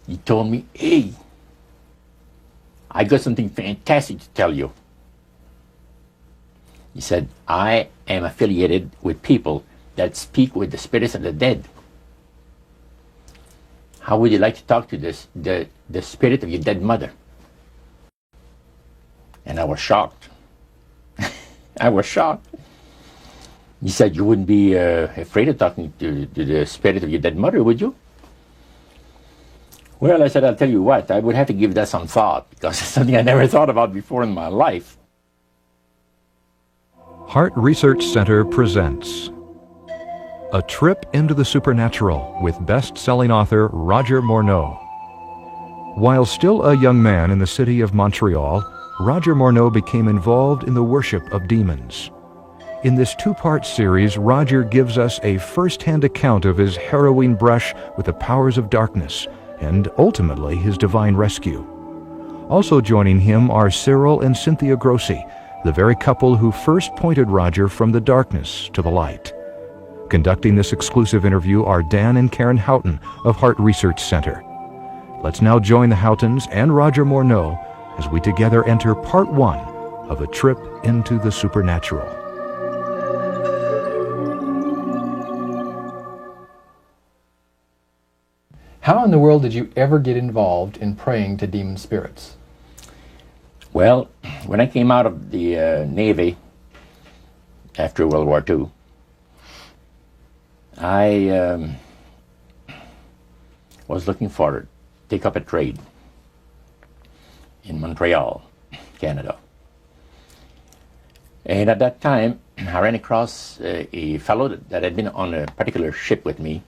He told me, hey, I got something fantastic to tell you. He said, I am affiliated with people that speak with the spirits of the dead. How would you like to talk to the spirit of your dead mother? And I was shocked. I was shocked. He said, you wouldn't be afraid of talking to the spirit of your dead mother, would you? Well, I said, I'll tell you what, I would have to give that some thought, because it's something I never thought about before in my life. Heart Research Center presents A Trip into the Supernatural with best-selling author Roger Morneau. While still a young man in the city of Montreal, Roger Morneau became involved in the worship of demons. In this two-part series, Roger gives us a first-hand account of his harrowing brush with the powers of darkness and ultimately his divine rescue. Also joining him are Cyril and Cynthia Grossi, the very couple who first pointed Roger from the darkness to the light. Conducting this exclusive interview are Dan and Karen Houghton of Heart Research Center. Let's now join the Houghtons and Roger Morneau as we together enter part one of A Trip into the Supernatural. How in the world did you ever get involved in praying to demon spirits? Well, when I came out of the Navy after World War II, I was looking for take up a trade in Montreal, Canada. And at that time, I ran across a fellow that had been on a particular ship with me.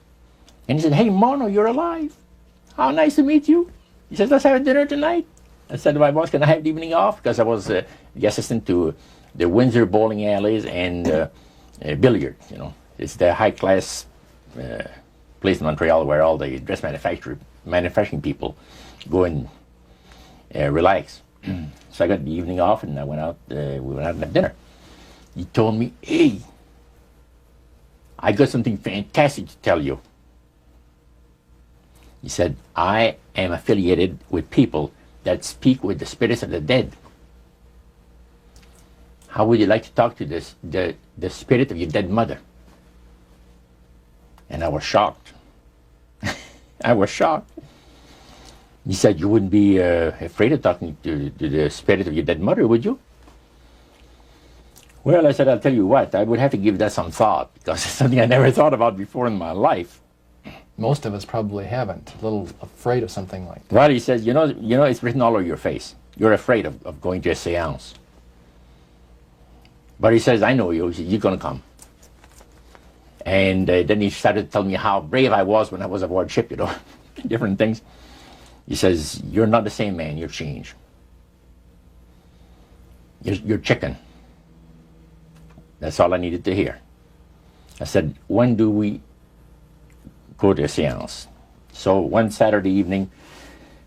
And he said, hey, Morneau, you're alive. How nice to meet you. He says, let's have a dinner tonight. I said to my boss, can I have the evening off? Because I was the assistant to the Windsor bowling alleys and billiard, you know. It's the high-class place in Montreal where all the dress manufacturing people go and relax. So I got the evening off and I went out, we went out and had dinner. He told me, hey, I got something fantastic to tell you. He said, I am affiliated with people that speak with the spirits of the dead. How would you like to talk to the spirit of your dead mother? And I was shocked. I was shocked. He said, you wouldn't be afraid of talking to the spirit of your dead mother, would you? Well, I said, I'll tell you what, I would have to give that some thought, because it's something I never thought about before in my life. Most of us probably haven't. A little afraid of something like that. Well, he says, you know, it's written all over your face. You're afraid of going to a seance. But he says, I know you. He says, you're going to come. And then he started to tell me how brave I was when I was aboard ship, you know, different things. He says, you're not the same man. You're changed. You're chicken. That's all I needed to hear. I said, when do we go to a seance? So one Saturday evening,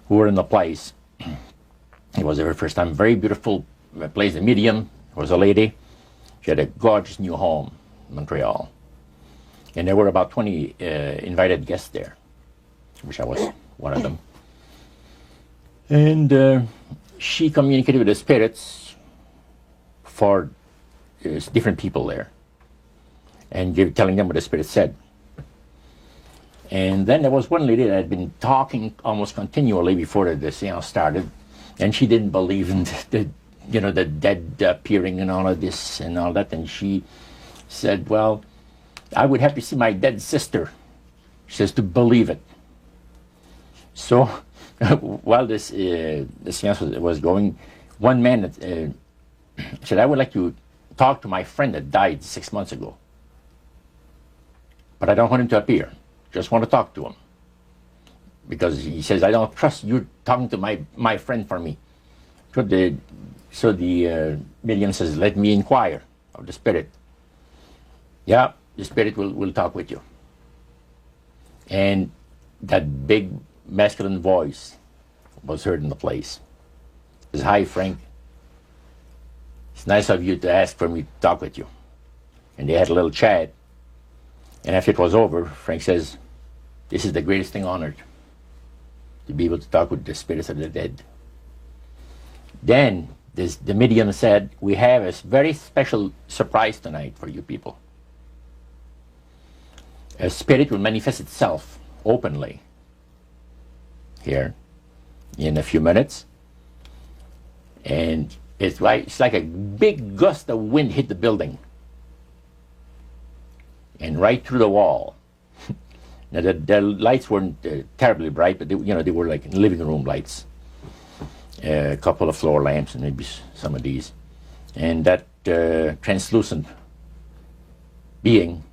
we were in the place. It was the very first time. Very beautiful place. The medium was a lady. She had a gorgeous new home in Montreal. And there were about 20 invited guests there, which I was one of them. And she communicated with the spirits for different people there and telling them what the spirit said. And then there was one lady that had been talking almost continually before the seance started, and she didn't believe in the dead appearing and all of this and all that. And she said, well, I would have to see my dead sister, she says, to believe it. So while this the seance was going, one man said, I would like to talk to my friend that died 6 months ago, but I don't want him to appear. Just want to talk to him. Because he says, I don't trust you talking to my friend for me. So the medium says, let me inquire of the spirit. Yeah, the spirit will talk with you. And that big masculine voice was heard in the place. It says, hi, Frank. It's nice of you to ask for me to talk with you. And they had a little chat. And after it was over, Frank says, this is the greatest thing on earth. to be able to talk with the spirits of the dead. Then the medium said, we have a very special surprise tonight for you people. A spirit will manifest itself openly here in a few minutes, and it's like a big gust of wind hit the building and right through the wall. Now the lights weren't terribly bright, but they were like living room lights, a couple of floor lamps and maybe some of these, and that translucent being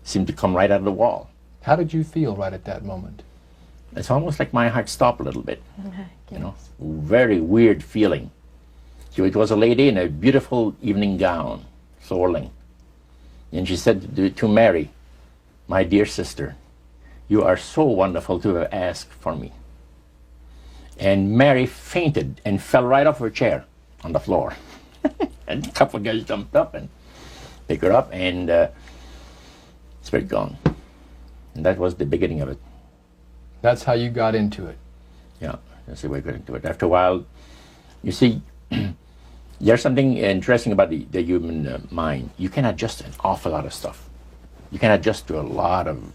seemed to come right out of the wall. How did you feel right at that moment? It's almost like my heart stopped a little bit. Very weird feeling. So it was a lady in a beautiful evening gown, swirling. And she said to Mary, my dear sister, you are so wonderful to have asked for me. And Mary fainted and fell right off her chair on the floor. And a couple of guys jumped up and picked her up, and spirit gone. And that was the beginning of it. That's how you got into it. Yeah, that's the way I got into it. After a while, you see, there's something interesting about the human mind. You can adjust an awful lot of stuff. You can adjust to a lot of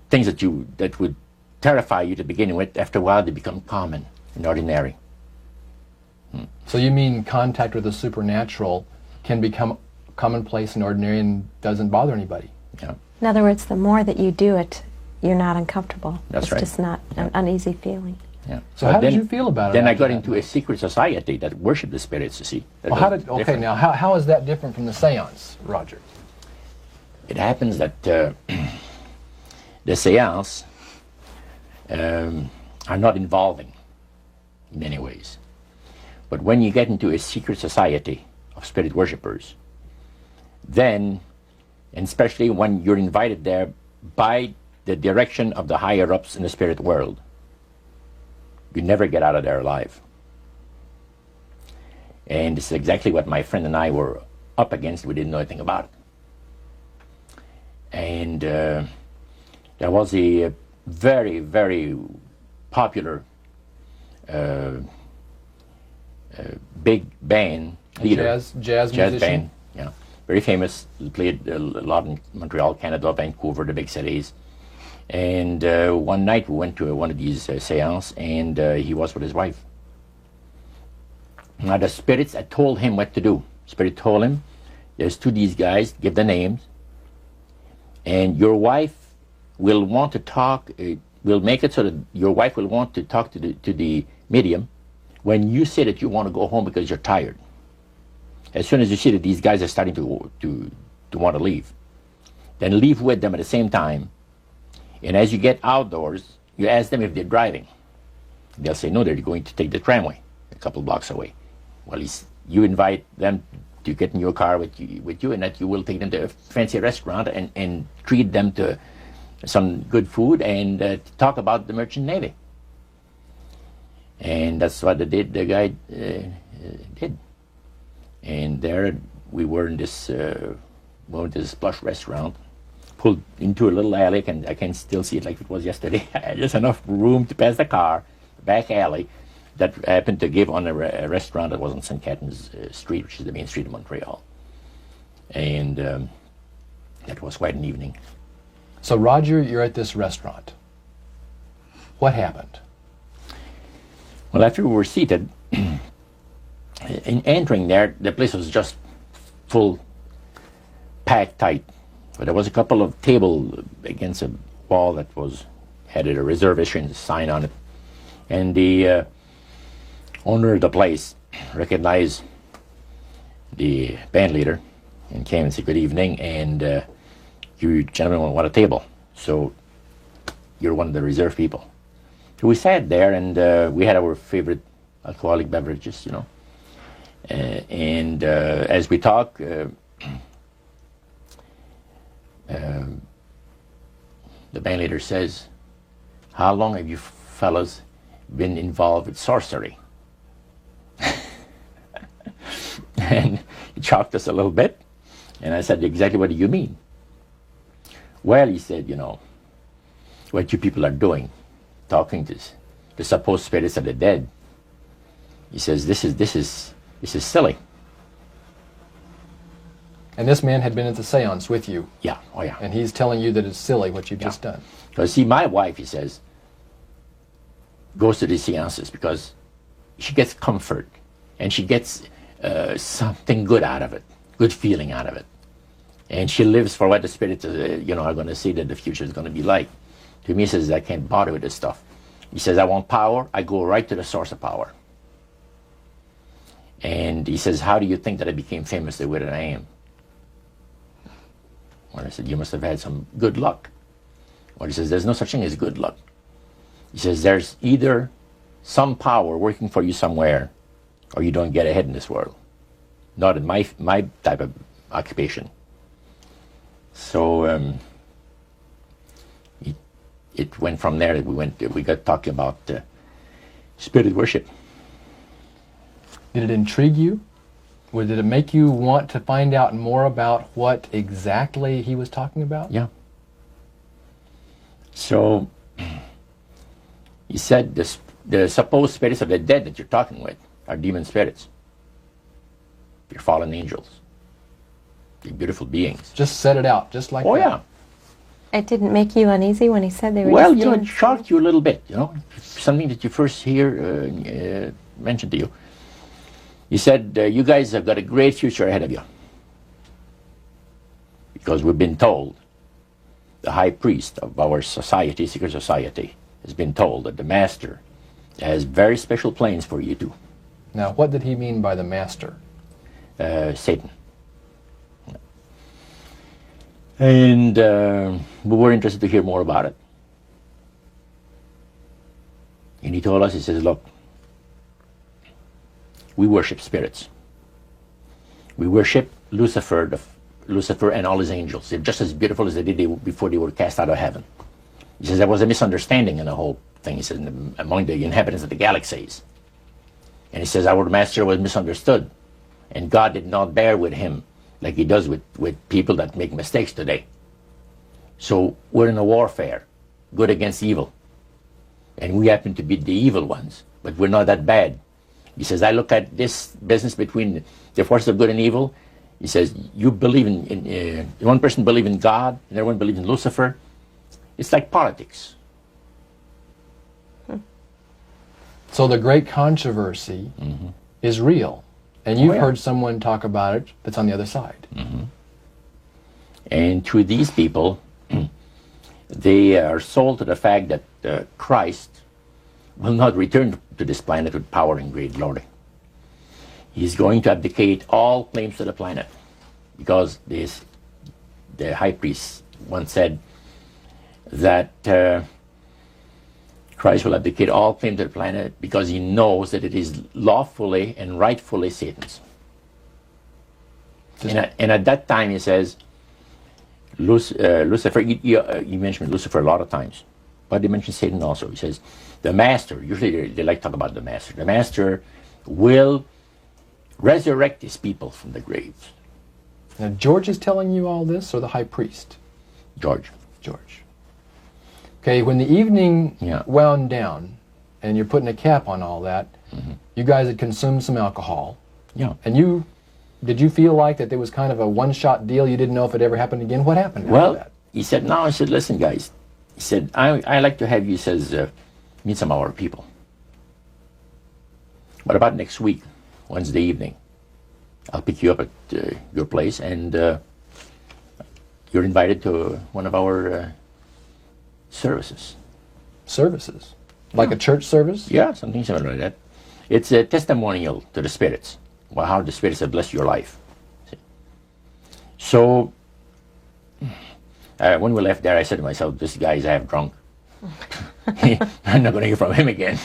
things that would terrify you to begin with. After a while, they become common and ordinary. So you mean contact with the supernatural can become commonplace and ordinary and doesn't bother anybody? Yeah. In other words, the more that you do it, you're not uncomfortable. That's it's right. just not an uneasy feeling. Yeah. So how did you feel about it? Then I after got that? into a secret society that worshipped the spirits, you see. Well, how is that different from the seance, Roger? It happens that the seance are not involving in many ways. But when you get into a secret society of spirit worshippers, then, and especially when you're invited there by the direction of the higher-ups in the spirit world, you never get out of there alive. And this is exactly what my friend and I were up against. We didn't know anything about it. And there was a very, very popular big band leader. Jazz musician? Band, yeah. Very famous. He played a lot in Montreal, Canada, Vancouver, the big cities. And one night we went to one of these seances, and he was with his wife. Now the spirits had told him what to do. Spirit told him, there's two of these guys, give the names, and your wife will want to talk, we'll make it so that your wife will want to talk to the medium when you say that you want to go home because you're tired. As soon as you see that these guys are starting to want to leave, then leave with them at the same time. And as you get outdoors, you ask them if they're driving. They'll say, no, they're going to take the tramway a couple blocks away. Well, you invite them to get in your car with you, and that you will take them to a fancy restaurant and treat them to some good food and talk about the merchant navy. And that's what the guy did. And there we were in this plush restaurant, pulled into a little alley, and I can still see it like it was yesterday. Just enough room to pass the car, back alley, that happened to give on a restaurant that was on St. Catharines Street, which is the main street of Montreal. And that was quite an evening. So Roger, you're at this restaurant. What happened? Well, after we were seated, in entering there, the place was just full, packed tight. But there was a couple of tables against a wall that had a reservation sign on it. And the owner of the place recognized the band leader and came and said, good evening, and you gentlemen want a table. So you're one of the reserved people. So we sat there, and we had our favorite alcoholic beverages, and as we talked, the band leader says, how long have you fellas been involved with sorcery? And he shocked us a little bit, and I said, exactly what do you mean? Well, he said, what you people are doing, talking to the supposed spirits of the dead. He says, this is silly. And this man had been at the seance with you. Yeah, oh yeah. And he's telling you that it's silly what you've just done. Because see, my wife, he says, goes to these seances because she gets comfort and she gets something good out of it, good feeling out of it. And she lives for what the spirits are going to see that the future is going to be like. To me, he says, I can't bother with this stuff. He says, I want power. I go right to the source of power. And he says, how do you think that I became famous the way that I am? Well, I said, you must have had some good luck. Well, he says, there's no such thing as good luck. He says, there's either some power working for you somewhere, or you don't get ahead in this world. Not in my type of occupation. So it went from there. We got talking about spirit worship. Did it intrigue you? Or did it make you want to find out more about what exactly he was talking about? Yeah. So he said the supposed spirits of the dead that you're talking with are demon spirits. They're fallen angels. They're beautiful beings. Just set it out, just like that. Oh yeah. It didn't make you uneasy when he said they were Well, just it shocked you a little bit, something that you first hear mentioned to you. He said, you guys have got a great future ahead of you. Because we've been told, the high priest of our society, secret society, has been told that the master has very special plans for you too. Now, what did he mean by the master? Satan. And we were interested to hear more about it. And he told us, he says, look, we worship spirits. We worship Lucifer and all his angels. They're just as beautiful as they did before they were cast out of heaven. He says there was a misunderstanding in the whole thing. He says among the inhabitants of the galaxies. And he says our master was misunderstood. And God did not bear with him like he does with people that make mistakes today. So we're in a warfare, good against evil. And we happen to be the evil ones, but we're not that bad. He says, I look at this business between the forces of good and evil. He says, you believe in one person believes in God, and everyone believes in Lucifer. It's like politics. So the great controversy is real. And you've yeah. heard someone talk about it that's on the other side. And to these people, they are sold to the fact that Christ will not return to this planet with power and great glory. He's going to abdicate all claims to the planet, because the high priest once said that Christ will abdicate all claim to the planet because he knows that it is lawfully and rightfully Satan's. And at that time he says, Lucifer, you mentioned Lucifer a lot of times, but he mentions Satan also. He says, the master, usually they like to talk about the master will resurrect his people from the graves. Now, George is telling you all this, or the high priest? George. Okay, when the evening wound down, and you're putting a cap on all that, you guys had consumed some alcohol. Yeah. And did you feel like that there was kind of a one-shot deal? You didn't know if it ever happened again? What happened after that? He said, no, I said, listen, guys. He said, I like to have you, says, meet some of our people. What about next week, Wednesday evening? I'll pick you up at your place, and you're invited to one of our services. Services? Like a church service? Yeah, something similar to that. It's a testimonial to the spirits, well, how the spirits have blessed your life. So, when we left there, I said to myself, this guy's half drunk. I'm not going to hear from him again,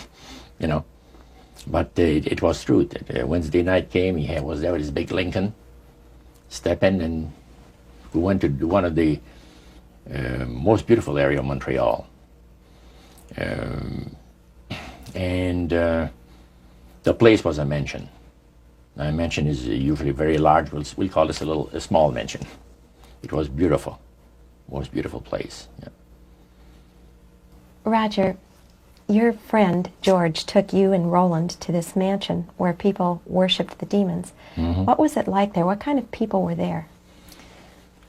But it was true. Wednesday night came, he was there with his big Lincoln, step in, and we went to one of the most beautiful area of Montreal. And the place was a mansion. Now, a mansion is usually very large. We'll call this a small mansion. It was beautiful. Most beautiful place. Yeah. Roger, your friend George took you and Roland to this mansion where people worshipped the demons. Mm-hmm. What was it like there? What kind of people were there?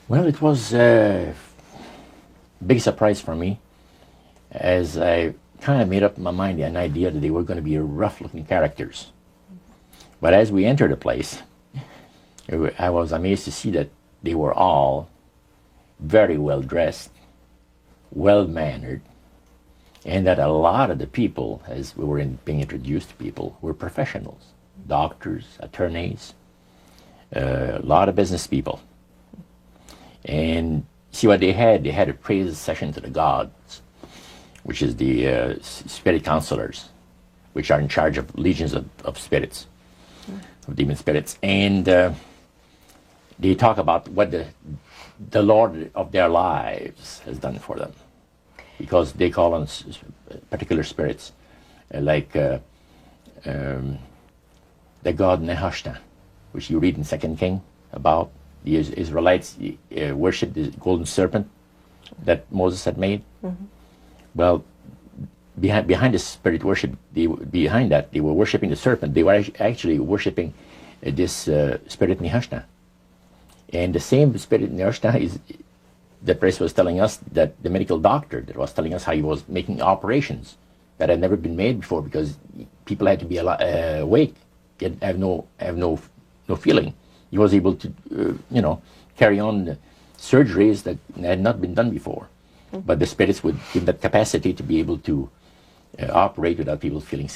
Well, it was a big surprise for me, as I kind of made up in my mind an idea that they were going to be rough-looking characters. But as we entered the place, I was amazed to see that they were all very well dressed, well mannered, and that a lot of the people, as we were being introduced to people, were professionals, doctors, attorneys, a lot of business people. And see what they had? They had a praise session to the gods, which is the spirit counselors, which are in charge of legions of spirits, of demon spirits. And they talk about what the Lord of their lives has done for them, because they call on particular spirits, like the god Nehushtan, which you read in 2 King about. The Israelites worshipped the golden serpent that Moses had made. Mm-hmm. Well, behind the spirit worship, behind that, they were worshipping the serpent. They were actually worshipping this spirit Nehushtan. And the same spirit Nehushtan is, the priest was telling us, that the medical doctor that was telling us how he was making operations that had never been made before, because people had to be awake, have no feeling. He was able to, carry on the surgeries that had not been done before. Mm-hmm. But the spirits would give that capacity to be able to operate without people feeling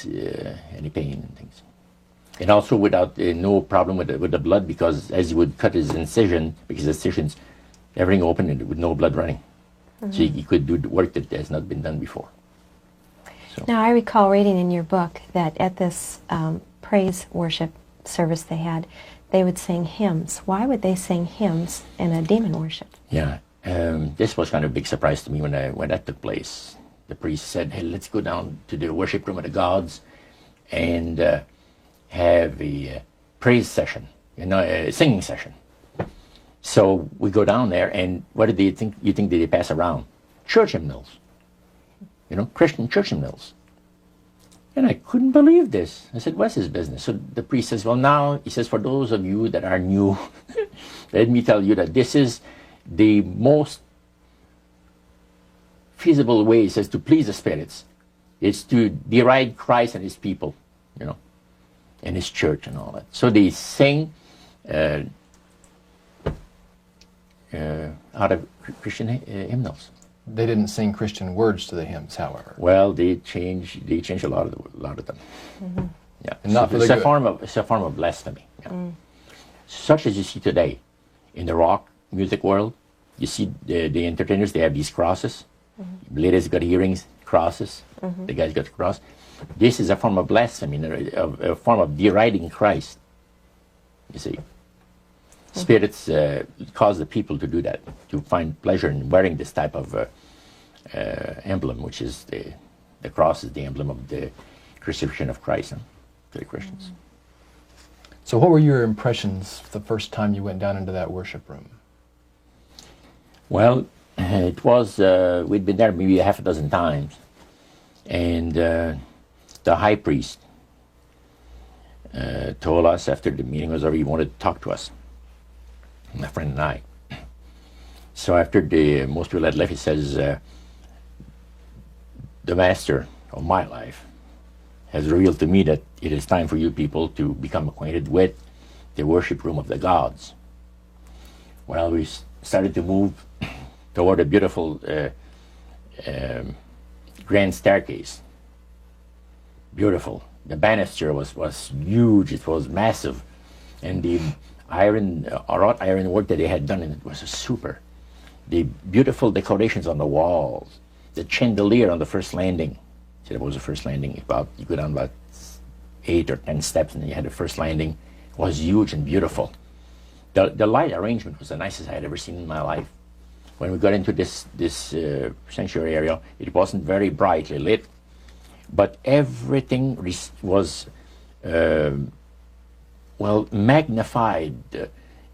any pain and things. And also without no problem with the blood, because as he would cut his incision, because incisions, everything open and with no blood running. Mm-hmm. So he could do the work that has not been done before. So. Now, I recall reading in your book that at this praise worship service they had, they would sing hymns. Why would they sing hymns in a demon worship? Yeah, this was kind of a big surprise to me when that took place. The priest said, "Hey, let's go down to the worship room of the gods and have a praise session, a singing session." So we go down there, and what did you think they pass around? Church hymnals, Christian church hymnals. And I couldn't believe this. I said, "What's his business?" So the priest says, "Well, now," he says, "for those of you that are new, let me tell you that this is the most feasible way," he says, "to please the spirits. It's to deride Christ and his people, and his church and all that." So they sing out of Christian hymnals. They didn't sing Christian words to the hymns, however. Well, they changed a lot of them. Mm-hmm. Yeah, and not for the good. It's a form of blasphemy. Yeah. Mm. Such as you see today in the rock music world. You see the entertainers; they have these crosses. Mm-hmm. Ladies got earrings, crosses. Mm-hmm. The guys got the cross. This is a form of blasphemy, a form of deriding Christ. You see, spirits cause the people to do that, to find pleasure in wearing this type of emblem, which is the cross is the emblem of the crucifixion of Christ to the Christians. So what were your impressions the first time you went down into that worship room? Well, it was, we'd been there maybe a half a dozen times, and the high priest told us after the meeting was over, he wanted to talk to us, my friend and I. So after most people had left, he says, "The master of my life has revealed to me that it is time for you people to become acquainted with the worship room of the gods." Well, we started to move toward a beautiful grand staircase. Beautiful. The banister was huge. It was massive, and the wrought iron work that they had done in it was super. The beautiful decorations on the walls, the chandelier on the first landing. See, that was the first landing. You go down about 8 or 10 steps, and then you had the first landing. It was huge and beautiful. The light arrangement was the nicest I had ever seen in my life. When we got into this sanctuary area, it wasn't very brightly lit, but everything was magnified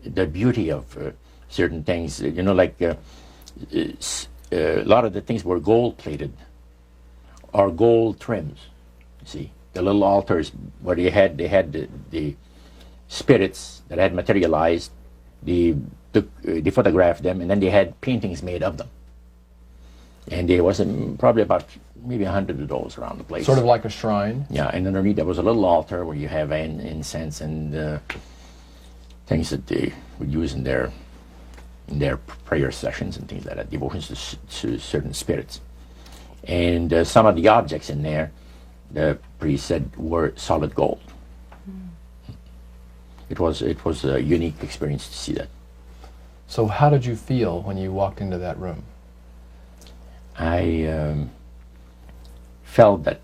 the beauty of certain things. Like a lot of the things were gold plated, are gold trims. You see, the little altars where they had the spirits that had materialized. They photographed them, and then they had paintings made of them. And there was probably about maybe 100 of those around the place. Sort of like a shrine. Yeah, and underneath there was a little altar where you have incense and things that they would use in their prayer sessions and things like that, devotions to certain spirits. And some of the objects in there, the priest said, were solid gold. It was a unique experience to see that. So how did you feel when you walked into that room? I felt that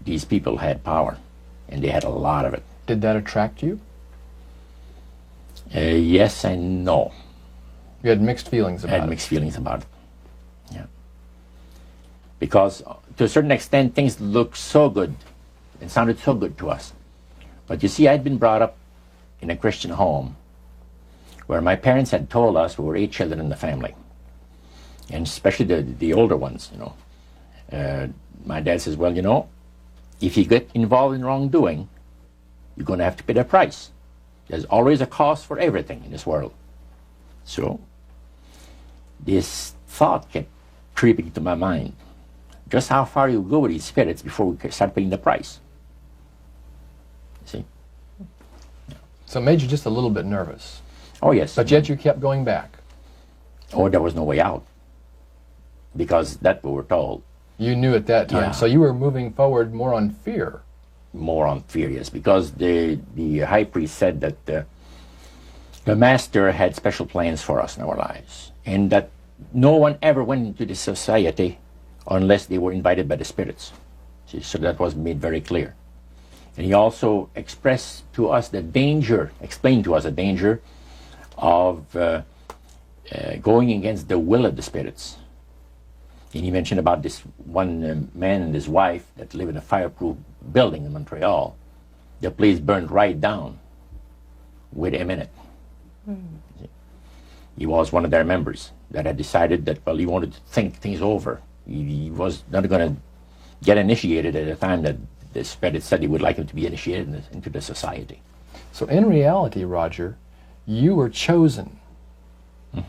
these people had power, and they had a lot of it. Did that attract you? Yes and no. You had mixed feelings I about had it. mixed feelings about it. Yeah. Because to a certain extent, things looked so good and sounded so good to us. But you see, I'd been brought up in a Christian home where my parents had told us we were 8 children in the family. And especially the older ones, you know. My dad says, well, you know, if you get involved in wrongdoing, you're going to have to pay the price. There's always a cost for everything in this world. So this thought kept creeping into my mind. Just how far you go with these spirits before we start paying the price. See? So it made you just a little bit nervous. Oh, yes. But yet you kept going back. Oh, there was no way out. Because that we were told. You knew at that time. Yeah. So you were moving forward more on fear. More on fear, yes. Because the high priest said that the master had special plans for us in our lives. And that no one ever went into this society unless they were invited by the spirits. See, so that was made very clear. And he also expressed to us the danger, explained to us the danger of going against the will of the spirits. And he mentioned about this one man and his wife that live in a fireproof building in Montreal. The place burned right down with him in it. He was one of their members that had decided that, well, he wanted to think things over. He was not going to get initiated at a time that the spirit said he would like him to be initiated into the society. So in reality, Roger, you were chosen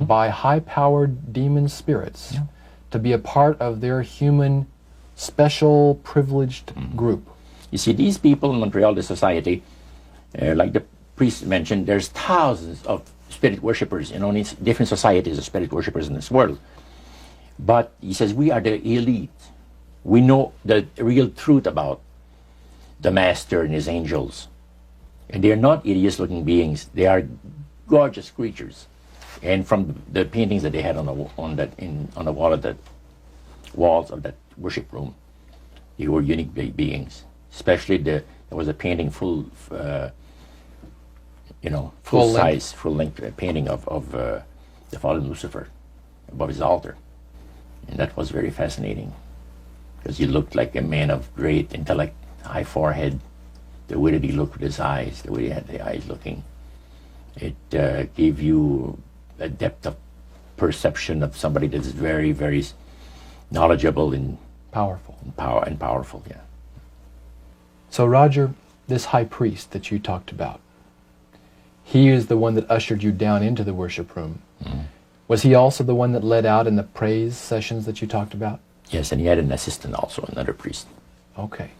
by high-powered demon spirits to be a part of their human, special, privileged group. You see, these people in Montreal, the society, like the priest mentioned, there's thousands of spirit worshippers in only different societies of spirit worshippers in this world. But he says we are the elite. We know the real truth about the master and his angels. And they are not hideous-looking beings. They are gorgeous creatures. And from the paintings that they had on the wall of the walls of that worship room, they were unique beings. Especially there was a painting full size, full-length painting of the fallen Lucifer above his altar. And that was very fascinating because he looked like a man of great intellect, high forehead, the way that he looked with his eyes, the way he had the eyes looking. It gave you a depth of perception of somebody that is very, very knowledgeable and Powerful. powerful, yeah. So Roger, this high priest that you talked about, he is the one that ushered you down into the worship room. Was he also the one that led out in the praise sessions that you talked about? Yes, and he had an assistant also, another priest. Okay.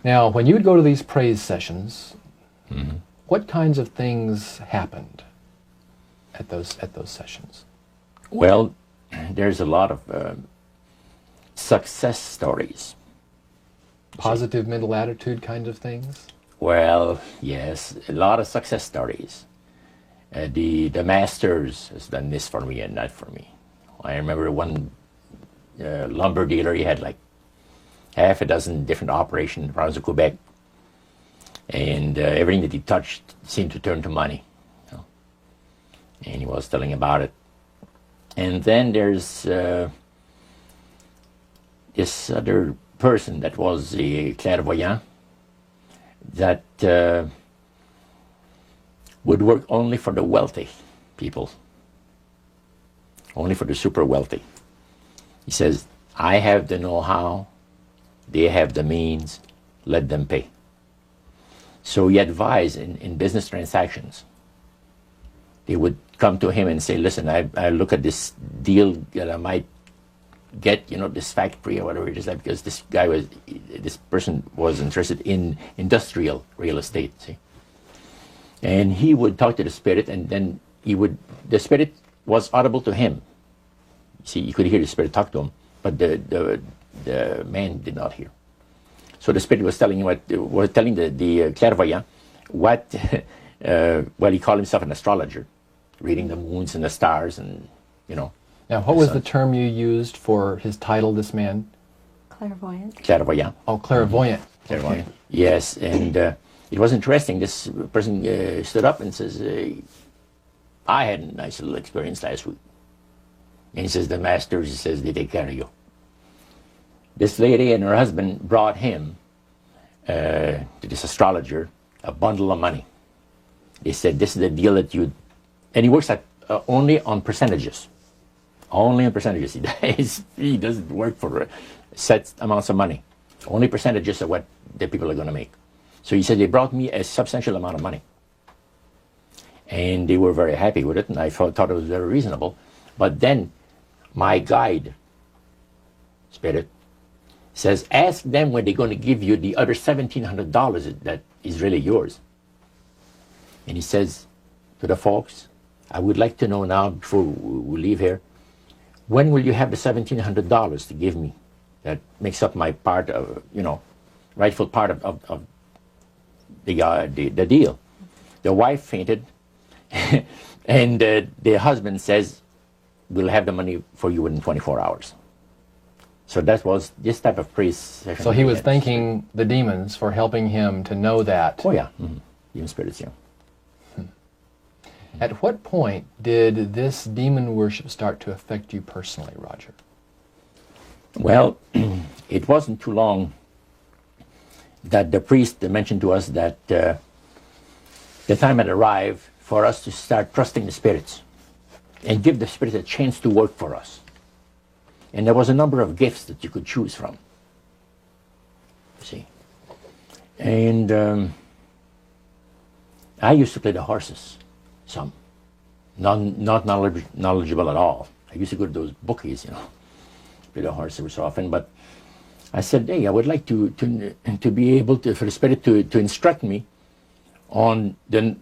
Now, when you would go to these praise sessions, what kinds of things happened at those sessions? Well, there's a lot of success stories. Positive mental attitude kind of things? Well, yes, a lot of success stories. The masters has done this for me and that for me. I remember one lumber dealer, he had like half a dozen different operations in the province of Quebec. And everything that he touched seemed to turn to money. You know? And he was telling about it. And then there's this other person that was a clairvoyant that would work only for the wealthy people, only for the super wealthy. He says, I have the know-how, they have the means, let them pay. So he advised in business transactions. They would come to him and say, listen, I look at this deal that I might get, this factory or whatever it is, like, because this person was interested in industrial real estate, see. And he would talk to the spirit, and then the spirit was audible to him. See, you could hear the spirit talk to him, but the man did not hear. So the spirit was telling the clairvoyant what, well, he called himself an astrologer, reading the moons and the stars, and Now, what was the term you used for his title, this man? Clairvoyant. Clairvoyant. Oh, clairvoyant. Clairvoyant. Okay. Yes, and it was interesting. This person stood up and says, I had a nice little experience last week. And he says, the master, he says, they take care of you. This lady and her husband brought him, to this astrologer, a bundle of money. They said, this is the deal that you... And he works at only on percentages. Only on percentages. He doesn't work for set amounts of money. Only percentages of what the people are going to make. So he said, they brought me a substantial amount of money. And they were very happy with it, and I thought it was very reasonable. But then my guide, spirit, says, ask them when they're going to give you the other $1,700 that is really yours. And he says to the folks, I would like to know now, before we leave here, when will you have the $1,700 to give me? That makes up my part of, rightful part of the deal. The wife fainted, and the husband says, we'll have the money for you within 24 hours. So that was this type of praise session. So he was thanking the demons for helping him to know that. Oh, yeah. Mm-hmm. Even spirits, yeah. At what point did this demon worship start to affect you personally, Roger? Well, it wasn't too long that the priest mentioned to us that the time had arrived for us to start trusting the spirits and give the spirits a chance to work for us. And there was a number of gifts that you could choose from. You see. And I used to play the horses, some. Not knowledgeable at all. I used to go to those bookies, play the horse every so often. But I said, hey, I would like to be able to, for the spirit to instruct me on the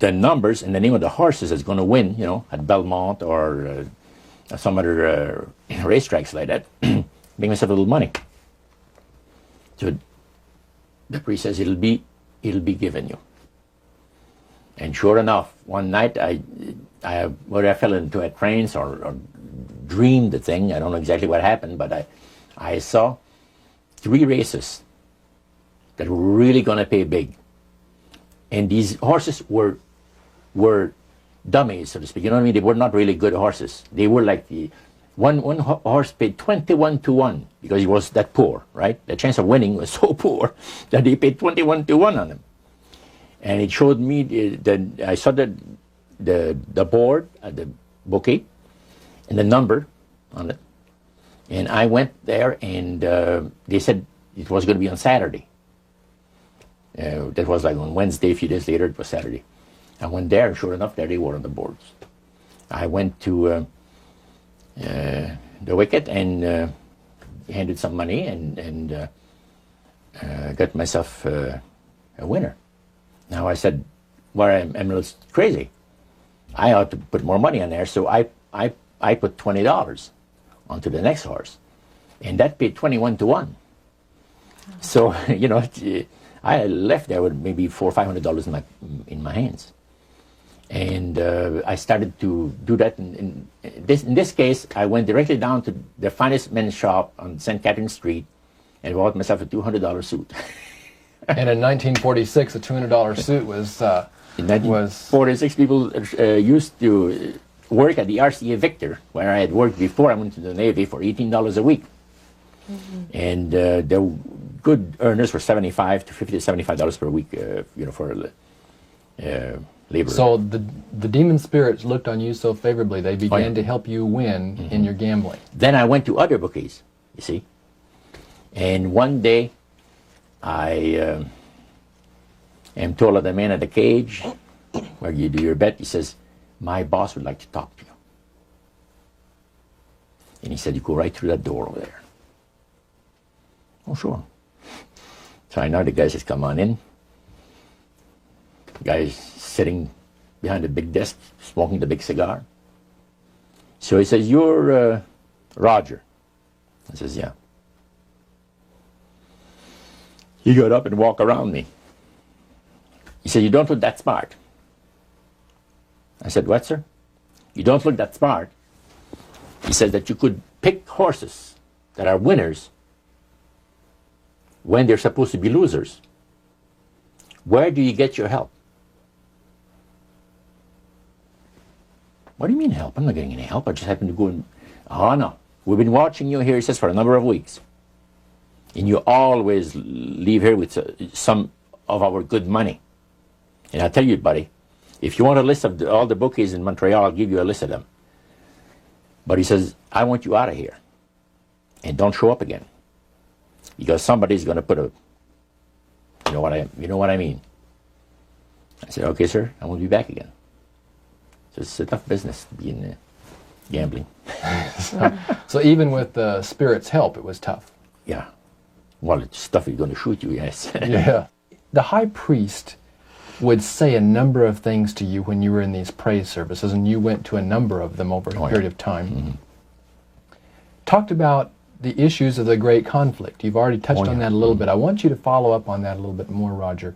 numbers and the name of the horses that's going to win, at Belmont or some other racetracks like that. Make myself a little money. So the priest says, it'll be given you. And sure enough, one night whether I fell into a trance or dreamed the thing, I don't know exactly what happened, but I saw 3 races that were really going to pay big. And these horses were dummies, so to speak. You know what I mean? They were not really good horses. They were like one horse paid 21-1 because he was that poor, right? The chance of winning was so poor that they paid 21-1 on him. And it showed me I saw the board at the bouquet and the number on it. And I went there, and they said it was going to be on Saturday. That was like on Wednesday. A few days later, it was Saturday. I went there, and sure enough, there they were on the boards. I went to the wicket and handed some money and got myself a winner. Now I said, well, I'm a little crazy. I ought to put more money on there, so I put $20 onto the next horse, and that paid 21-1. So I left there with maybe $400 or $500 in my hands, and I started to do that. In this case, I went directly down to the finest men's shop on St. Catherine Street, and bought myself a $200 suit. And in 1946, a $200 suit was... In 1946, people used to work at the RCA Victor, where I had worked before I went to the Navy, for $18 a week. Mm-hmm. And the good earners were $75 to $50 to $75 per week, for labor. So the demon spirits looked on you so favorably, they began to help you win in your gambling. Then I went to other bookies, you see. And one day, I am told of the man at the cage where you do your bet. He says, my boss would like to talk to you. And he said, you go right through that door over there. Oh, sure. So I know the guy says, come on in. The guy's sitting behind a big desk, smoking the big cigar. So he says, you're Roger. I says, yeah. He got up and walked around me. He said, you don't look that smart. I said, what, sir? You don't look that smart. He said that you could pick horses that are winners when they're supposed to be losers. Where do you get your help? What do you mean help? I'm not getting any help. I just happen to go and... Oh, no. We've been watching you here, he says, for a number of weeks. And you always leave here with some of our good money. And I'll tell you, buddy, if you want a list of all the bookies in Montreal, I'll give you a list of them. But he says, I want you out of here. And don't show up again. Because somebody's going to put a... You know what I mean? I said, okay, sir, I won't be back again. So it's a tough business being gambling. So even with the Spirit's help, it was tough. Yeah. Well, it's stuff he's going to shoot you, yes. Yeah. The high priest would say a number of things to you when you were in these praise services, and you went to a number of them over a period of time. Mm-hmm. Talked about the issues of the great conflict. You've already touched on that a little bit. I want you to follow up on that a little bit more, Roger.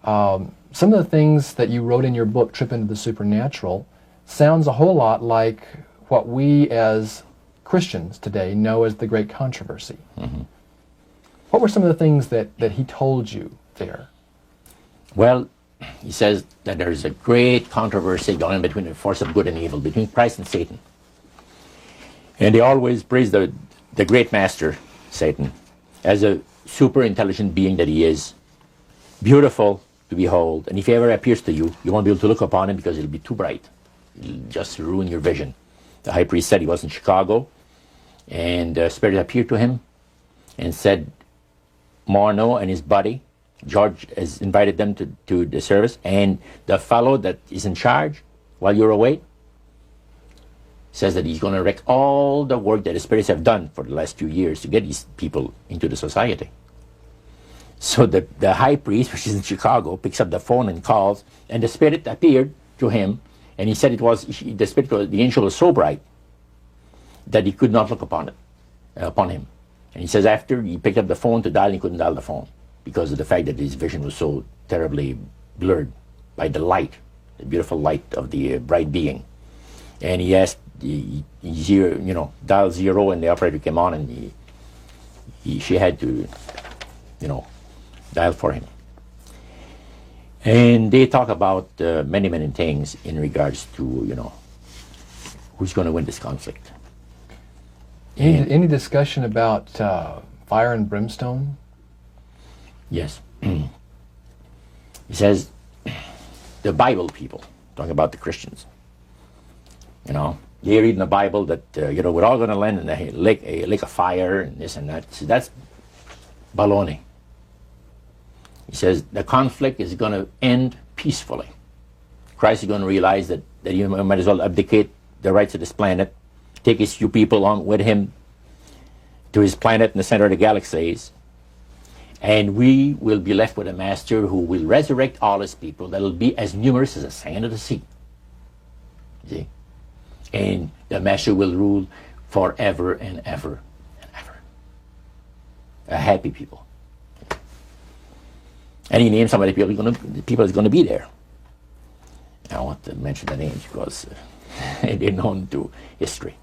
Some of the things that you wrote in your book, Trip into the Supernatural, sounds a whole lot like what we as Christians today know as the Great Controversy. Mm-hmm. What were some of the things that he told you there? Well, he says that there's a great controversy going on between the force of good and evil, between Christ and Satan. And they always praise the great master, Satan, as a super intelligent being that he is, beautiful to behold. And if he ever appears to you, you won't be able to look upon him because it'll be too bright. It'll just ruin your vision. The high priest said he was in Chicago, and the Spirit appeared to him and said, Morneau and his buddy, George, has invited them to the service, and the fellow that is in charge while you're away says that he's going to wreck all the work that the spirits have done for the last few years to get these people into the society. So the high priest, which is in Chicago, picks up the phone and calls, and the Spirit appeared to him, and he said the angel was so bright that he could not look upon him. And he says after he picked up the phone to dial, he couldn't dial the phone because of the fact that his vision was so terribly blurred by the light, the beautiful light of the bright being. And he asked, dial 0, and the operator came on, and she had to, dial for him. And they talk about many, many things in regards to, who's going to win this conflict. Any discussion about fire and brimstone? Yes. He says, the Bible people, talking about the Christians, they read in the Bible that, we're all going to land in a lake of fire and this and that. So that's baloney. He says the conflict is going to end peacefully. Christ is going to realize that you might as well abdicate the rights of this planet, take his few people along with him to his planet in the center of the galaxies, and we will be left with a master who will resurrect all his people that will be as numerous as the sand of the sea. See? And the master will rule forever and ever and ever. A happy people. And he named some of the people that's going to be there. I don't want to mention the names because they're known to history.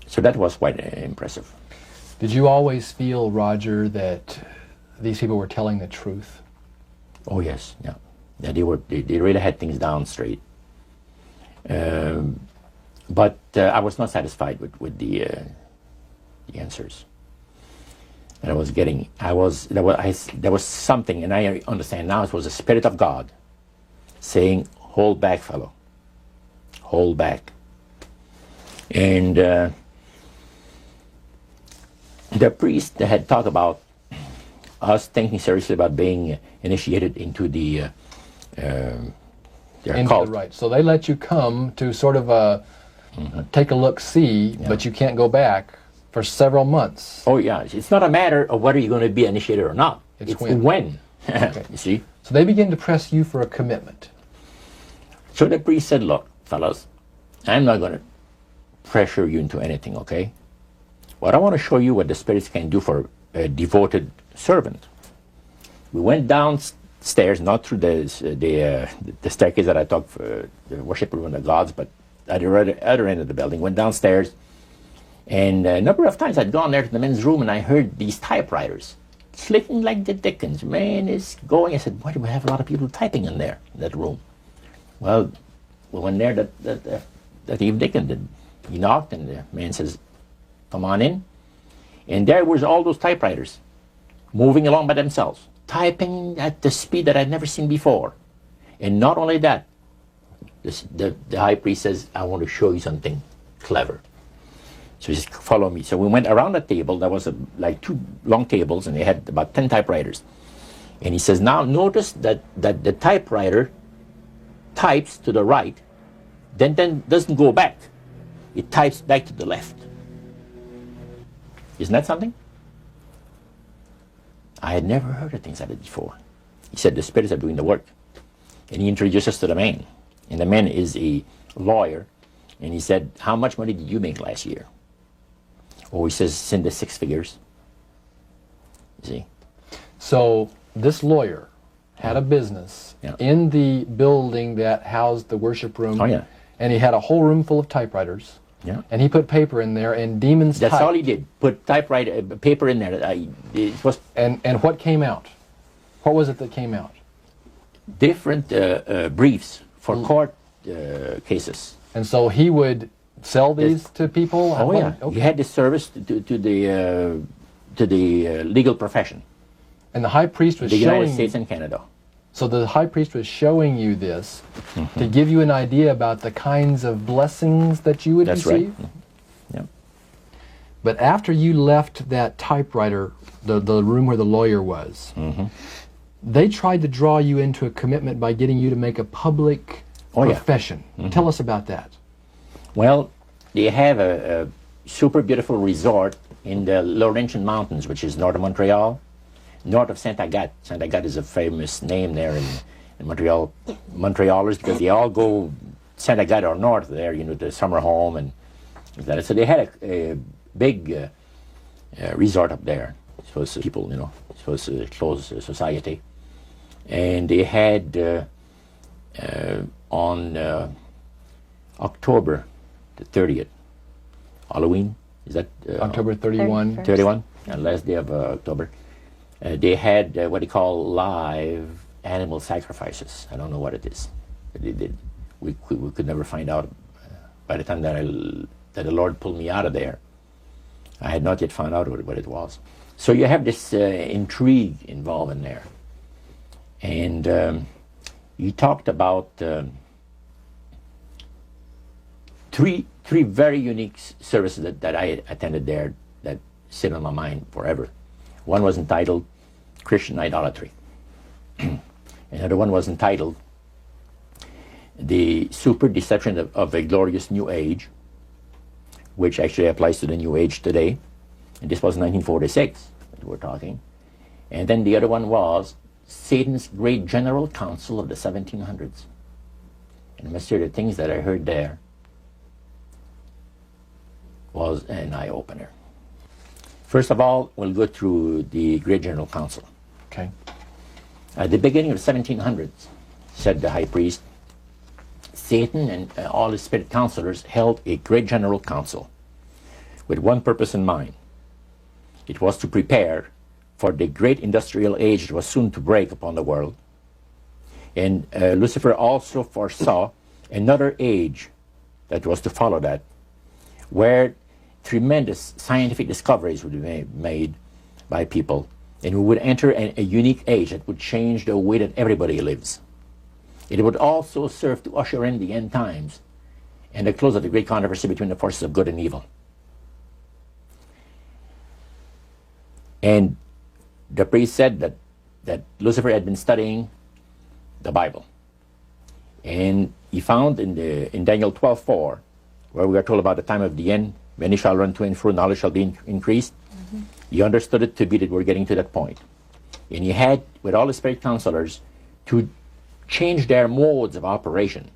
So that was quite impressive. Did you always feel, Roger, that these people were telling the truth? Oh yes, yeah. They really had things down straight. But I was not satisfied with the answers. And there was something, and I understand now it was the Spirit of God saying, hold back, fellow. Hold back. And The priest had talked about us thinking seriously about being initiated into their cult. The right. So they let you come to sort of take a look-see, but you can't go back for several months. Oh yeah, it's not a matter of whether you're going to be initiated or not. It's when. Okay. You see? So they begin to press you for a commitment. So the priest said, look, fellas, I'm not going to pressure you into anything, okay? But I want to show you what the spirits can do for a devoted servant. We went downstairs, not through the staircase that I talked for the worship room of the gods, but at the other end of the building. Went downstairs, and a number of times I'd gone there to the men's room, and I heard these typewriters clicking like the dickens. Man, it's going. I said, why do we have a lot of people typing in there, in that room? Well, we went there that evening, and he knocked, and the man says, come on in. And there was all those typewriters moving along by themselves, typing at the speed that I'd never seen before. And not only that, the high priest says, I want to show you something clever. So he says, follow me. So we went around the table. There was like 2 long tables, and they had about 10 typewriters. And he says, now notice that the typewriter types to the right, then doesn't go back. It types back to the left. Isn't that something? I had never heard of things like that before. He said the spirits are doing the work. And he introduced us to the man. And the man is a lawyer. And he said, how much money did you make last year? Oh, he says, it's in the 6 figures. You see? So this lawyer had a business in the building that housed the worship room. Oh, yeah. And he had a whole room full of typewriters. Yeah. And he put paper in there, and demons That's typed. all he did. Put typewriter paper in there. It was And what came out? What was it that came out? different briefs for court cases. And so he would sell these to people? Oh yeah, Okay. he had this service to the legal profession, And the high priest was the United showing States and Canada. So the high priest was showing you this to give you an idea about the kinds of blessings that you would That's receive? right. Yeah. But after you left that typewriter, the room where the lawyer was, they tried to draw you into a commitment by getting you to make a public profession. Tell us about that. Well, they have a super beautiful resort in the Laurentian Mountains, which is north of Montreal, north of Saint Agathe. Saint Agathe is a famous name there in Montreal. Montrealers, because they all go Saint Agathe or north there, you know, the summer home and that. So they had a big resort up there. It was people, you know, it was a closed society. And they had on October the 30th, Halloween, is that? October 31. 31, last day of October. They had what they call live animal sacrifices. I don't know what it is. But they did. We could never find out. By the time that the Lord pulled me out of there, I had not yet found out what it was. So you have this intrigue involved in there. And you talked about three very unique services that I attended there that sit on my mind forever. One was entitled Christian Idolatry. Another one was entitled The Super Deception of a Glorious New Age, which actually applies to the New Age today. And this was 1946 that we're talking. And then the other one was Satan's Great General Council of the 1700s. And I must say the things that I heard there was an eye-opener. First of all, we'll go through the Great General Council. Okay. At the beginning of the 1700s, said the high priest, Satan and all his spirit counselors held a Great General Council with one purpose in mind. It was to prepare for the great industrial age that was soon to break upon the world. And Lucifer also foresaw another age that was to follow that, where tremendous scientific discoveries would be made by people, and we would enter a unique age that would change the way that everybody lives. It would also serve to usher in the end times and the close of the great controversy between the forces of good and evil. And the priest said that Lucifer had been studying the Bible. And he found in Daniel 12:4, where we are told about the time of the end, many shall run to and fro, knowledge shall be increased. He understood it to be that we're getting to that point. And he had, with all the spirit counselors, to change their modes of operation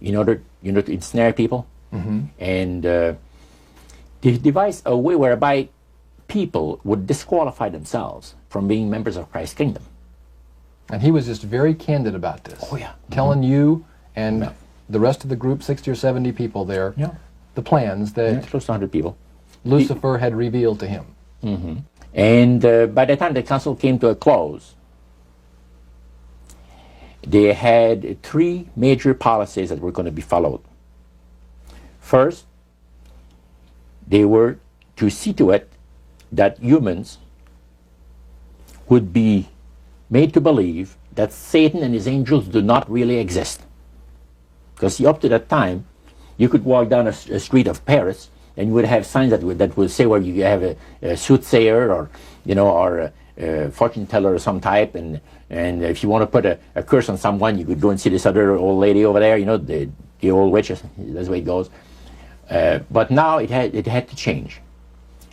in order, to ensnare people. And they devised a way whereby people would disqualify themselves from being members of Christ's kingdom. And he was just very candid about this. Oh, yeah. Telling you and the rest of the group, 60 or 70 people there, the plans that Close to 100 people. Lucifer had revealed to him. And by the time the council came to a close, they had three major policies that were going to be followed. First, they were to see to it that humans would be made to believe that Satan and his angels do not really exist. Because up to that time, you could walk down a street of Paris and you would have signs that would say where you have a soothsayer or a fortune teller of some type, and if you want to put a curse on someone, you could go and see this other old lady over there, the old witch. That's the way it goes. But now it had to change.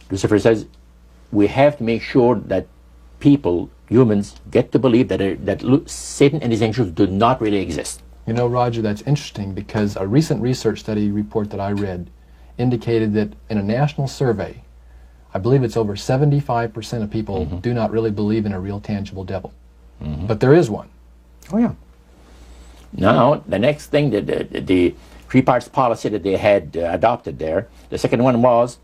Lucifer says we have to make sure that people, humans, get to believe that Satan and his angels do not really exist. You know, Roger, that's interesting because a recent research study report that I read indicated that in a national survey, I believe it's over 75% of people do not really believe in a real tangible devil. But there is one. Oh, yeah. Now, the next thing, the three parts policy that they had adopted there, the second one was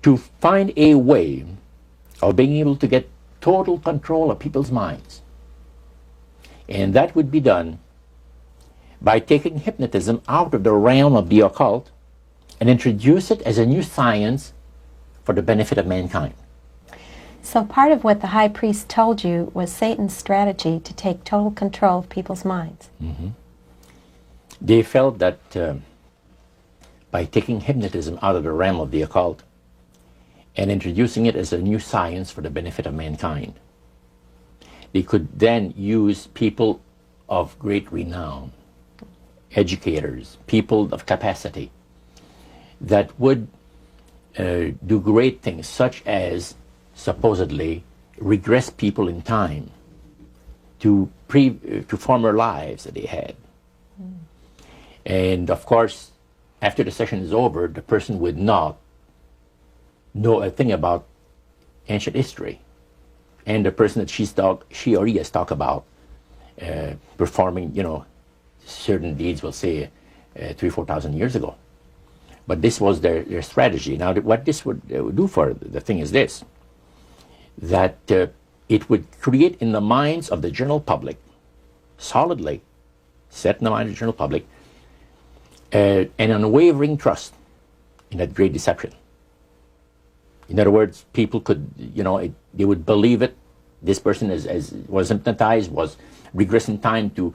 to find a way of being able to get total control of people's minds. And that would be done by taking hypnotism out of the realm of the occult and introduce it as a new science for the benefit of mankind. So part of what the high priest told you was Satan's strategy to take total control of people's minds. They felt that by taking hypnotism out of the realm of the occult and introducing it as a new science for the benefit of mankind, they could then use people of great renown, educators, people of capacity, that would do great things, such as supposedly regress people in time to former lives that they had. And of course, after the session is over, the person would not know a thing about ancient history. And the person that she or he has talked about performing, certain deeds, we'll say 3,000 or 4,000 years ago. But this was their strategy. Now, what this would do for the thing is this, that it would create in the minds of the general public, solidly set in the mind of the general public, an unwavering trust in that great deception. In other words, people could, they would believe it. This person was hypnotized, was regressing time to,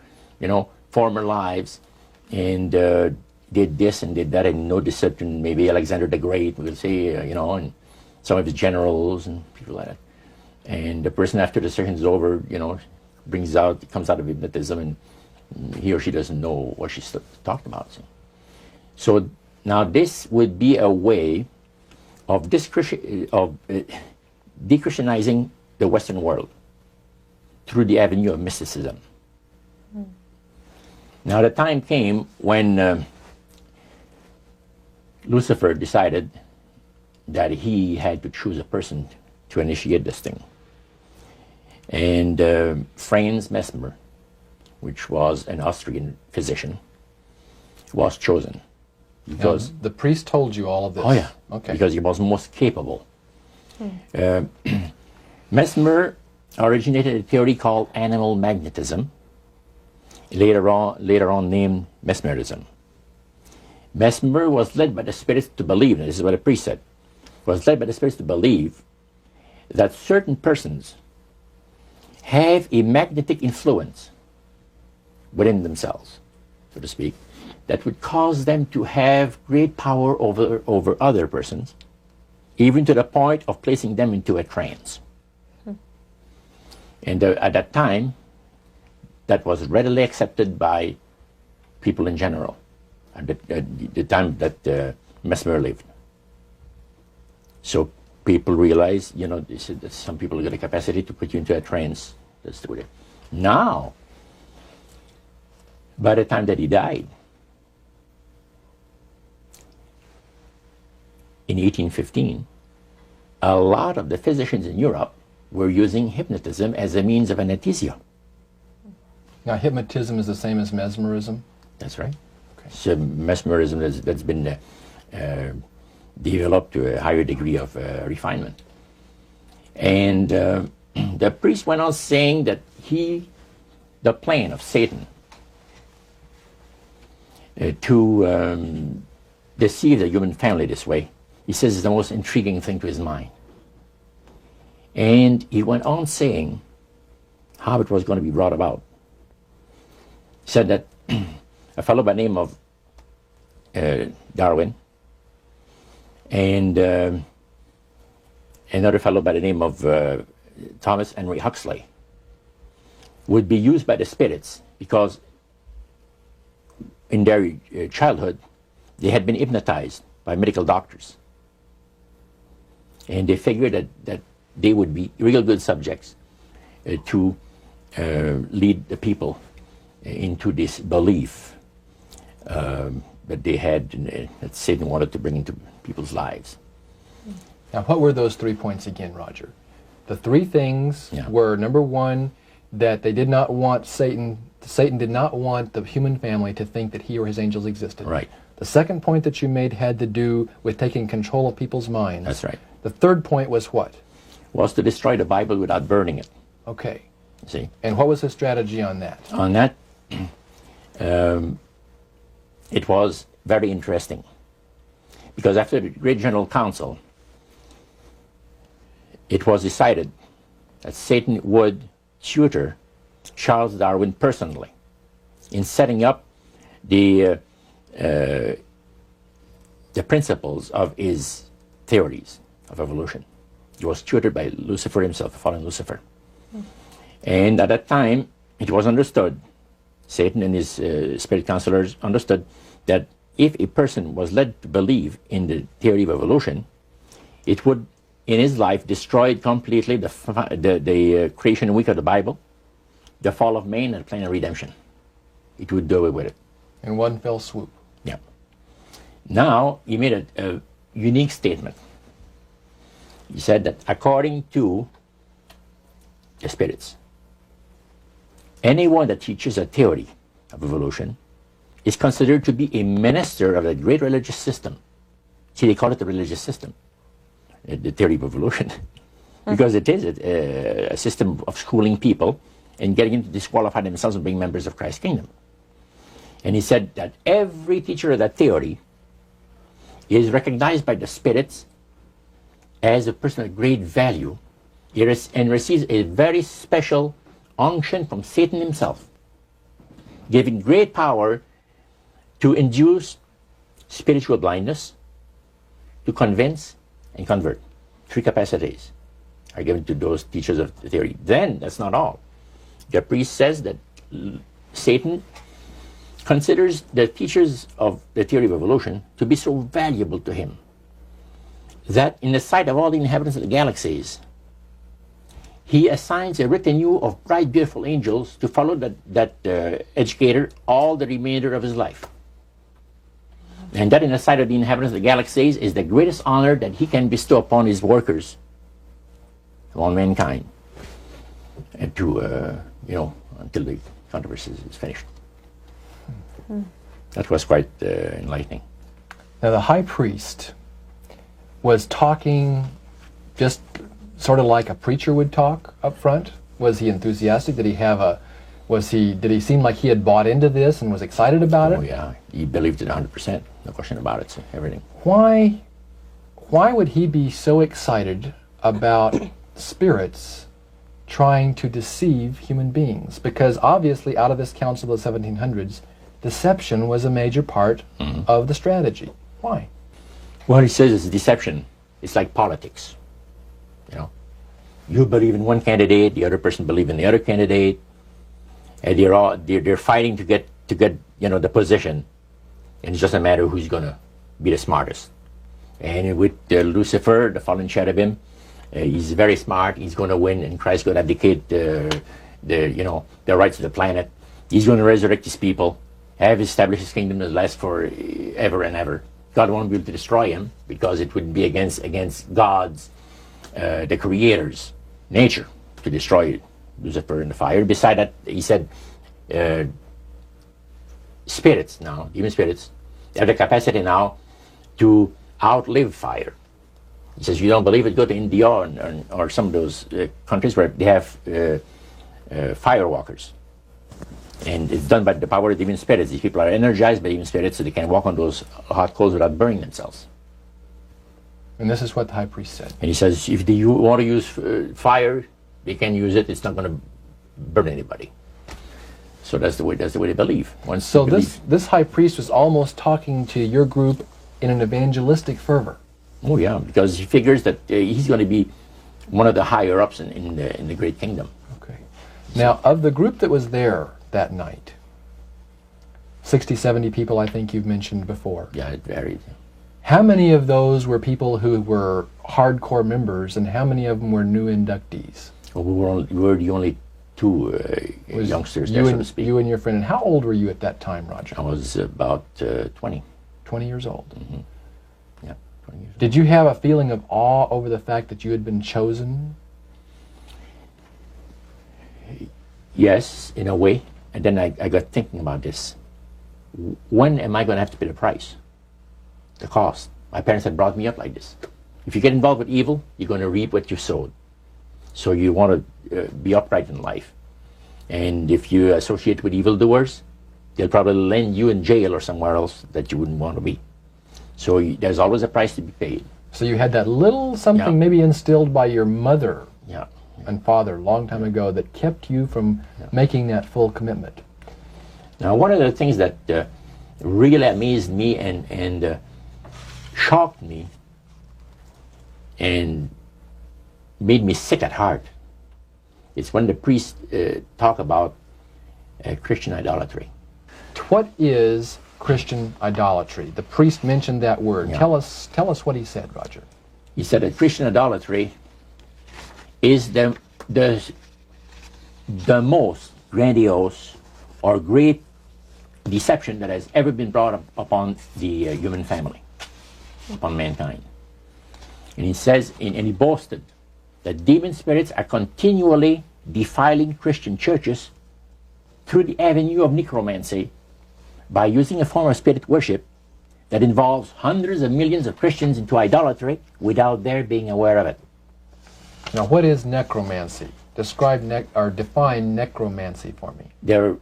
former lives, and did this and did that, and no deception. Maybe Alexander the Great, we'll say, and some of his generals and people like that. And the person, after the session is over, comes out of hypnotism, and he or she doesn't know what she's talked about. So now this would be a way of de-Christianizing the Western world through the avenue of mysticism. Now the time came when Lucifer decided that he had to choose a person to initiate this thing. And Franz Mesmer, which was an Austrian physician, was chosen. Because the priest told you all of this? Oh, yeah. Okay. Because he was most capable. Mesmer originated a theory called animal magnetism, later on named mesmerism. Mesmer was led by the spirits to believe, and this is what the priest said, was led by the spirits to believe that certain persons have a magnetic influence within themselves, so to speak, that would cause them to have great power over other persons, even to the point of placing them into a trance. And at that time, that was readily accepted by people in general, at the time that Mesmer lived. So people realized, you know, they said that some people got the capacity to put you into a trance. That's the way. Now, by the time that he died, in 1815, a lot of the physicians in Europe were using hypnotism as a means of anesthesia. Now, hypnotism is the same as mesmerism? That's right. Okay. So mesmerism that's been developed to a higher degree of refinement. And the priest went on saying that the plan of Satan to deceive the human family this way, he says, is the most intriguing thing to his mind. And he went on saying how it was going to be brought about. He said that a fellow by the name of Darwin and another fellow by the name of Thomas Henry Huxley would be used by the spirits because in their childhood they had been hypnotized by medical doctors. And they figured that they would be real good subjects to lead the people into this belief that they had, that Satan wanted to bring into people's lives. Now, what were those 3 points again, Roger? The 3 things were, number 1, that they did not want Satan did not want the human family to think that he or his angels existed. Right. The second point that you made had to do with taking control of people's minds. That's right. The third point was what? Was to destroy the Bible without burning it. Okay. See? And what was his strategy on that? On that, it was very interesting. Because after the Great General Council, it was decided that Satan would tutor Charles Darwin personally in setting up the principles of his theories of evolution. He was tutored by Lucifer himself, the fallen Lucifer. And at that time, it was understood, Satan and his spirit counselors understood, that if a person was led to believe in the theory of evolution, it would, in his life, destroy completely the creation week of the Bible, the fall of man, and the plan of redemption. It would do away with it. In one fell swoop. Yeah. Now, he made a unique statement. He said that according to the spirits, anyone that teaches a theory of evolution is considered to be a minister of a great religious system. See, they call it the religious system, the theory of evolution, because it is a system of schooling people and getting them to disqualify themselves and being members of Christ's kingdom. And he said that every teacher of that theory is recognized by the spirits as a person of great value and receives a very special unction from Satan himself, giving great power to induce spiritual blindness, to convince and convert. 3 capacities are given to those teachers of the theory. Then, that's not all. The priest says that Satan considers the teachers of the theory of evolution to be so valuable to him that in the sight of all the inhabitants of the galaxies, he assigns a retinue of bright, beautiful angels to follow that educator all the remainder of his life. And that in the sight of the inhabitants of the galaxies is the greatest honor that he can bestow upon his workers, upon mankind, and to, until the controversy is finished. That was quite enlightening. Now, the high priest was talking just sort of like a preacher would talk up front. Was he enthusiastic? Did he seem like he had bought into this and was excited about it? Oh yeah, he believed it 100%, no question about it, so everything. Why would he be so excited about spirits trying to deceive human beings? Because obviously out of this council of the 1700s, deception was a major part of the strategy. Why? Well, he says it's deception it's like politics. You know, you believe in one candidate, the other person believes in the other candidate, and they're fighting to get the position, and it's just a matter of who's going to be the smartest. And with Lucifer, the fallen cherubim, he's very smart. He's going to win, and Christ's going to abdicate the rights of the planet. He's going to resurrect his people, have established his kingdom that lasts for ever and ever. God won't be able to destroy him because it would be against God's, the Creator's nature to destroy Lucifer in the fire. Beside that, he said, spirits now, even spirits, have the capacity now to outlive fire. He says, you don't believe it, go to India or some of those countries where they have firewalkers. And it's done by the power of demon spirits. These people are energized by demon spirits, so they can walk on those hot coals without burning themselves. And this is what the high priest said. And he says, if they want to use fire, they can use it. It's not going to burn anybody. So that's the way they believe. So this high priest was almost talking to your group in an evangelistic fervor. Oh yeah, because he figures that he's going to be one of the higher ups in the great kingdom. Okay. Now, of the group that was there that night, 60, 70 people, I think you've mentioned before. Yeah, it varied. How many of those were people who were hardcore members, and how many of them were new inductees? Well, we were the only two youngsters there, so to speak. You and your friend. And how old were you at that time, Roger? I was about 20. 20 years old. Mm-hmm. Yeah, 20 years old. Did you have a feeling of awe over the fact that you had been chosen? Yes, in a way. And then I got thinking about this. When am I going to have to pay the price? The cost. My parents had brought me up like this. If you get involved with evil, you're going to reap what you sowed. So you want to be upright in life. And if you associate with evildoers, they'll probably land you in jail or somewhere else that you wouldn't want to be. So there's always a price to be paid. So you had that little something maybe instilled by your mother and father a long time ago that kept you from making that full commitment. Now, one of the things that really amazed me and shocked me and made me sick at heart is when the priests talk about Christian idolatry. What is Christian idolatry? The priest mentioned that word. Yeah. Tell us what he said, Roger. He said that Christian idolatry is the most grandiose or great deception that has ever been brought upon the human family, upon mankind. And he says, and he boasted that demon spirits are continually defiling Christian churches through the avenue of necromancy by using a form of spirit worship that involves hundreds of millions of Christians into idolatry without their being aware of it. Now, what is necromancy? Describe or define necromancy for me. Their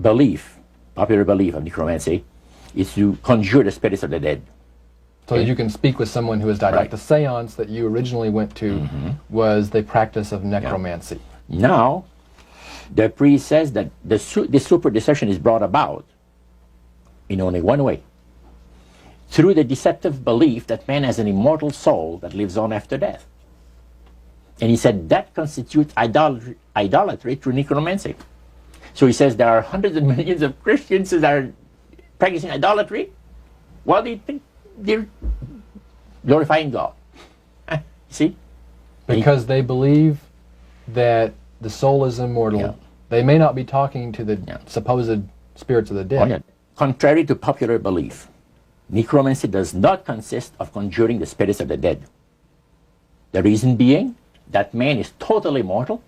belief, popular belief of necromancy, is to conjure the spirits of the dead. So that you can speak with someone who has died. Right. Like the seance that you originally went to was the practice of necromancy. Now, the priest says that this super deception is brought about in only one way. Through the deceptive belief that man has an immortal soul that lives on after death. And he said that constitutes idolatry through necromancy. So he says there are hundreds of millions of Christians that are practicing idolatry while they think they're glorifying God. See? Because they believe that the soul is immortal. Yeah. They may not be talking to the supposed spirits of the dead. Oh, yeah. Contrary to popular belief, necromancy does not consist of conjuring the spirits of the dead. The reason being that man is totally mortal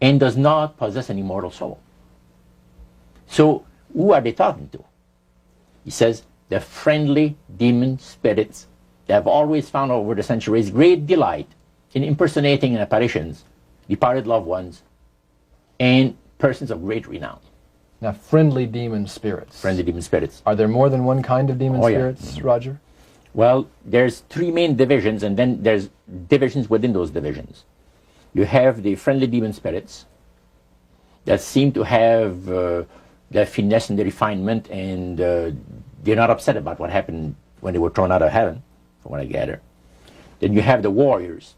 and does not possess an immortal soul. So who are they talking to? He says the friendly demon spirits that have always found over the centuries great delight in impersonating in apparitions departed loved ones and persons of great renown. Now, friendly demon spirits. Friendly demon spirits. Are there more than one kind of demon spirits, Roger? Well, there's three main divisions, and then there's divisions within those divisions. You have the friendly demon spirits that seem to have the finesse and the refinement, and they're not upset about what happened when they were thrown out of heaven. from what I gather. Then you have the warriors.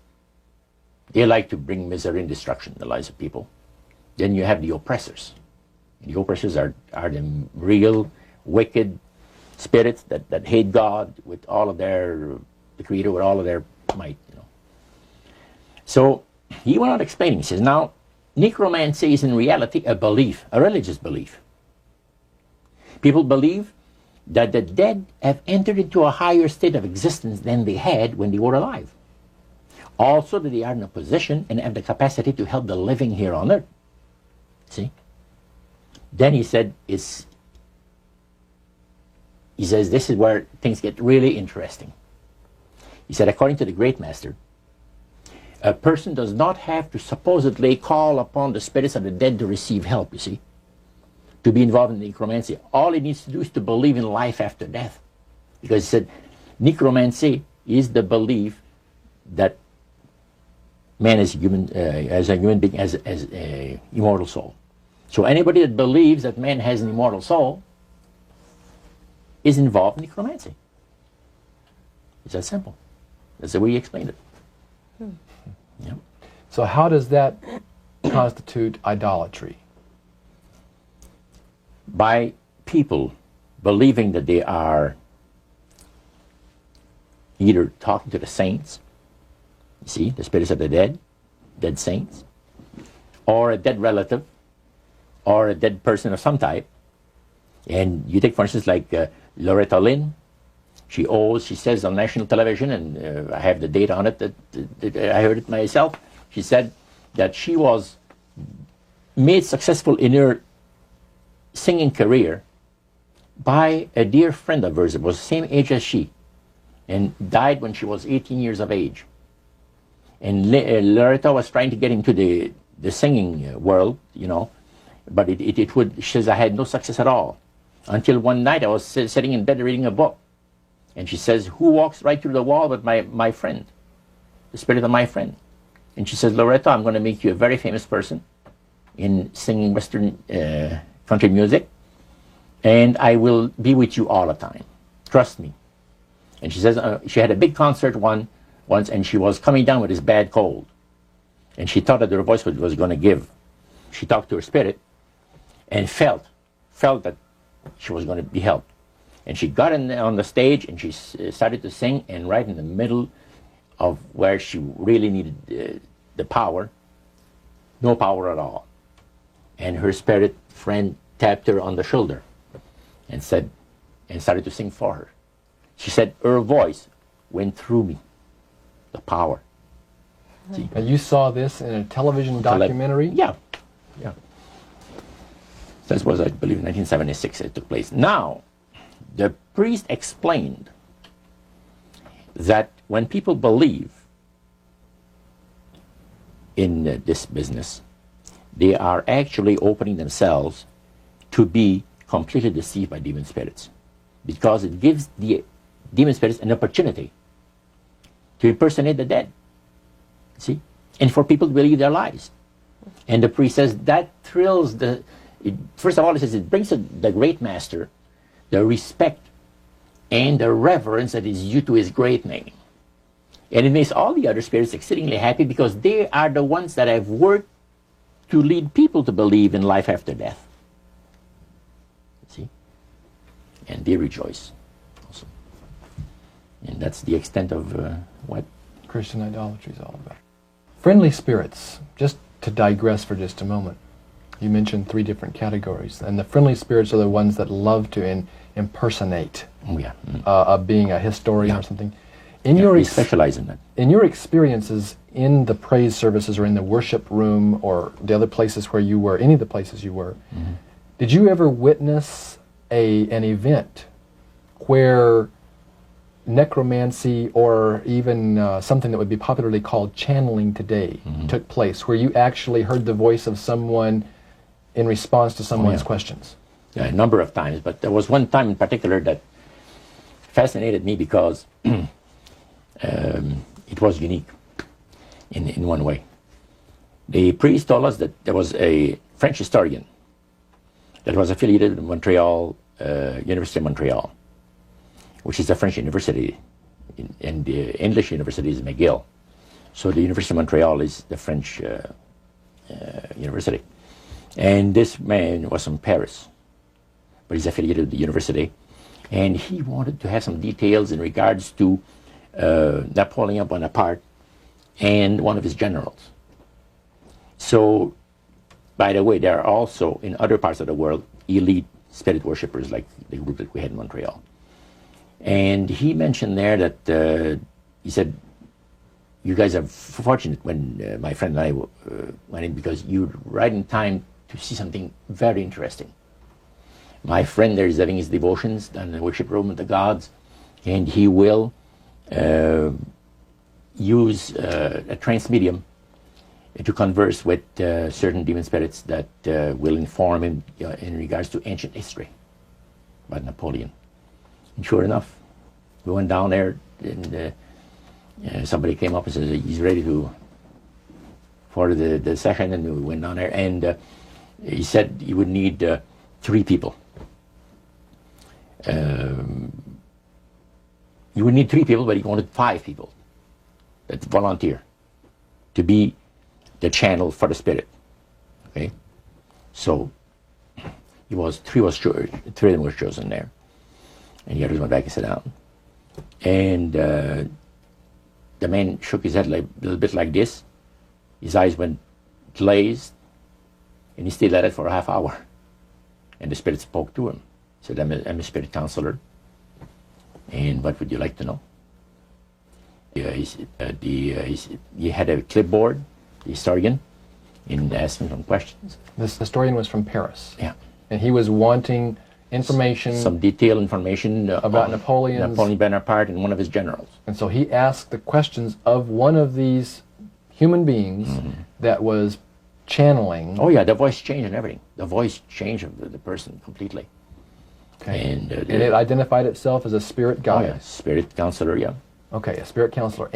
They like to bring misery and destruction in the lives of people. Then you have the oppressors. The oppressors are the real wicked spirits that hate God with all of the Creator with all of their might. So he went on explaining. He says, now, necromancy is in reality a belief, a religious belief. People believe that the dead have entered into a higher state of existence than they had when they were alive. Also that they are in a position and have the capacity to help the living here on earth. See? Then he said, he says, this is where things get really interesting. He said, according to the great master, a person does not have to supposedly call upon the spirits of the dead to receive help, you see, to be involved in necromancy. All he needs to do is to believe in life after death. Because he said, necromancy is the belief that man is human, as a human being, has an immortal soul. So anybody that believes that man has an immortal soul is involved in necromancy. It's that simple. That's the way he explained it. Yeah. So how does that constitute idolatry? By people believing that they are either talking to the saints, you see, the spirits of the dead saints, or a dead relative, or a dead person of some type. And you take, for instance, like Loretta Lynn. She says on national television, and I have the data on it, that I heard it myself. She said that she was made successful in her singing career by a dear friend of hers that was the same age as she, and died when she was 18 years of age. And Loretta was trying to get into the singing world, but she says, I had no success at all. Until one night I was sitting in bed reading a book. And she says, who walks right through the wall but my friend, the spirit of my friend? And she says, Loretta, I'm going to make you a very famous person in singing Western country music, and I will be with you all the time. Trust me. And she says, she had a big concert once, and she was coming down with this bad cold. And she thought that her voice was going to give. She talked to her spirit and felt that she was going to be helped. And she got on the stage and she started to sing, and right in the middle of where she really needed the power, no power at all. And her spirit friend tapped her on the shoulder and started to sing for her. She said her voice went through me, the power. See? And you saw this in a television documentary? Yeah. That was, I believe, in 1976 it took place. Now, the priest explained that when people believe in this business, they are actually opening themselves to be completely deceived by demon spirits, because it gives the demon spirits an opportunity to impersonate the dead, see, and for people to believe their lies. And the priest says that thrills first of all, he says it brings the great master the respect and the reverence that is due to his great name. And it makes all the other spirits exceedingly happy, because they are the ones that have worked to lead people to believe in life after death. See? And they rejoice also. And that's the extent of what Christian idolatry is all about. Friendly spirits, just to digress for just a moment. You mentioned 3 different categories, and the friendly spirits are the ones that love to impersonate being a historian or something. We specialize in that. In your experiences in the praise services or in the worship room or the other places where you were, any of the places you were, did you ever witness an event where necromancy or even something that would be popularly called channeling today took place, where you actually heard the voice of someone in response to someone's questions? Yeah, a number of times, but there was one time in particular that fascinated me because it was unique in one way. The priest told us that there was a French historian that was affiliated with Montreal, University of Montreal, which is a French university and the English university is McGill. So the University of Montreal is the French university. And this man was from Paris, but he's affiliated with the university. And he wanted to have some details in regards to Napoleon Bonaparte and one of his generals. So, by the way, there are also, in other parts of the world, elite spirit worshippers like the group that we had in Montreal. And he mentioned there that, he said, you guys are fortunate when my friend and I went in, because you're right in time to see something very interesting. My friend there is having his devotions in the worship room of the gods, and he will use a trance medium to converse with certain demon spirits that will inform him in regards to ancient history about Napoleon. And sure enough, we went down there, and somebody came up and said he's ready for the session, and we went down there, and he said he would need 3 people. You would need 3 people, but he wanted 5 people that volunteer to be the channel for the spirit. Okay, so three of them were chosen there, and the others went back and sat down. And the man shook his head like, a little bit like this. His eyes went glazed, and he stayed like that for a half hour. And the spirit spoke to him. He said, I'm a spirit counselor, and what would you like to know? He had a clipboard, the historian, and asked him some questions. This historian was from Paris. Yeah. And he was wanting information, some detailed information about Napoleon Bonaparte and one of his generals. And so he asked the questions of one of these human beings that was channeling. Oh yeah, the voice changed and everything. The voice changed of the person completely. Okay. And it identified itself as a spirit guide. Oh yeah, spirit counselor, yeah. Okay, a spirit counselor.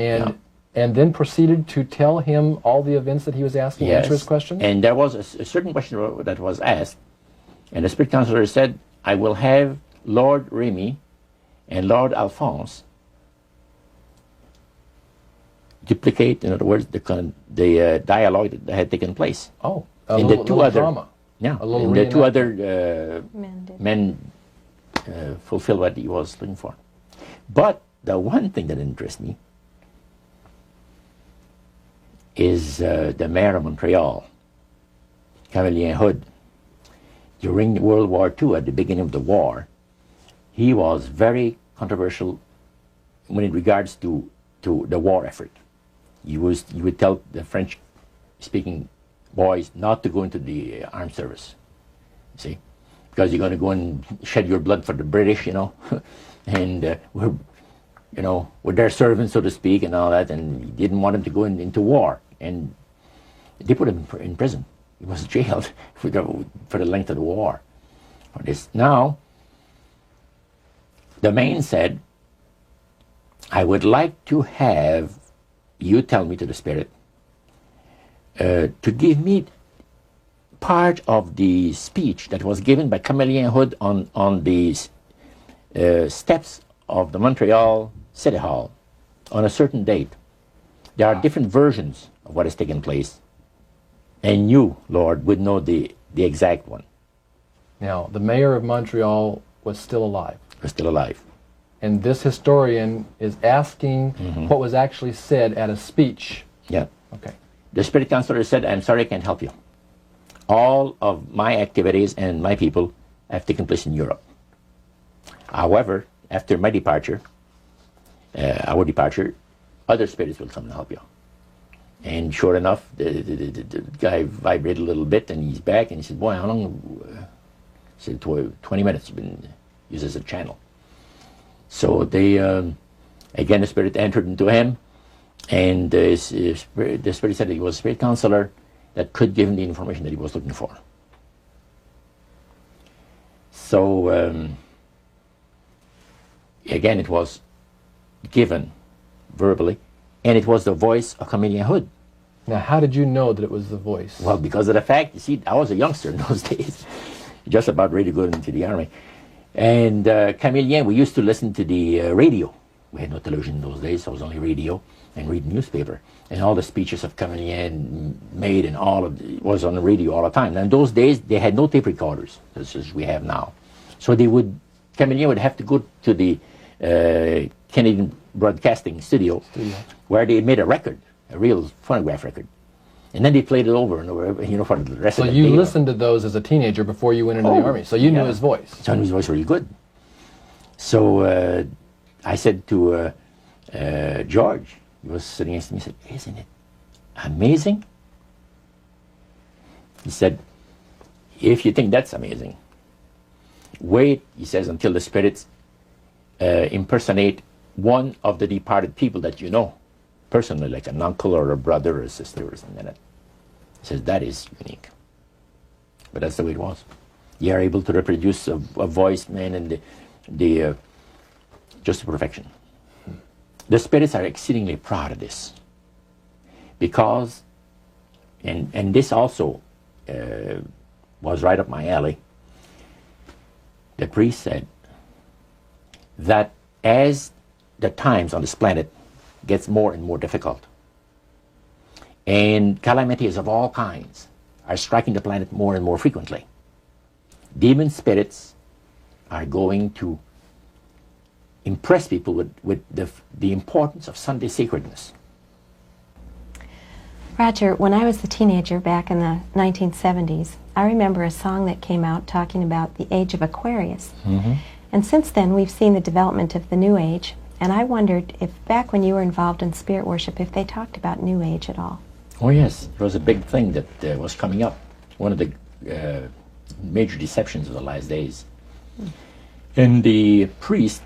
And then proceeded to tell him all the events that he was asking, yes. answer his questions? And there was a certain question that was asked, and the spirit counselor said, I will have Lord Remy and Lord Alphonse duplicate, in other words, the dialogue that had taken place. Oh, and the two other drama. Yeah, a little and the 2 other men fulfilled what he was looking for. But the one thing that interests me is the mayor of Montreal, Camillien Hood. During World War II, at the beginning of the war, he was very controversial when in regards to the war effort. He would tell the French-speaking boys not to go into the armed service, you see, because you're going to go and shed your blood for the British, and we're their servants, so to speak, and all that, and he didn't want him to go into war, and they put him in prison. He was jailed for the length of the war. For this. Now, the man said, I would like to have you tell me, to the spirit, to give me part of the speech that was given by Camillien Hood on the steps of the Montreal City Hall on a certain date. There are different versions of what has taken place, and you, Lord, would know the exact one. Now, the mayor of Montreal was still alive. Was still alive. And this historian is asking what was actually said at a speech. Yeah. Okay. The spirit counselor said, I'm sorry, I can't help you. All of my activities and my people have taken place in Europe. However, after my departure, our departure, other spirits will come and help you. And sure enough, the guy vibrated a little bit, and he's back, and he said, boy, how long? He said, 20 minutes, you've been used as a channel. So they, again, the spirit entered into him, and the spirit said that he was a spirit counselor that could give him the information that he was looking for. So, again, it was given verbally, and it was the voice of Camillien Hood. Now, how did you know that it was the voice? Well, because of the fact, you see, I was a youngster in those days, just about ready to go into the army. And Camillien, we used to listen to the radio We had no television in those days, so it was only radio and read newspaper. And all the speeches of Cavalier made and all of it was on the radio all the time. And in those days, they had no tape recorders, as we have now. So Cavalier would have to go to the Canadian Broadcasting Studio, where they made a record, a real phonograph record. And then they played it over and over, for the rest of the day. So you listened to those as a teenager before you went into the Army, so you knew his voice. So I knew his voice really good. So I said to George, he was sitting next to me, he said, "Isn't it amazing?" He said, "If you think that's amazing, wait," he says, "until the spirits impersonate one of the departed people that you know, personally, like an uncle or a brother or a sister or something like that." He says, "That is unique." But that's the way it was. You are able to reproduce a voice, man, and the just to perfection. The spirits are exceedingly proud of this, because, and this also was right up my alley. The priest said that as the times on this planet gets more and more difficult, and calamities of all kinds are striking the planet more and more frequently, demon spirits are going to impress people with the importance of Sunday sacredness. Roger, when I was a teenager back in the 1970s, I remember a song that came out talking about the age of Aquarius. Mm-hmm. And since then, we've seen the development of the New Age, and I wondered if back when you were involved in spirit worship, if they talked about New Age at all. Oh yes, it was a big thing that was coming up. One of the major deceptions of the last days. And the priest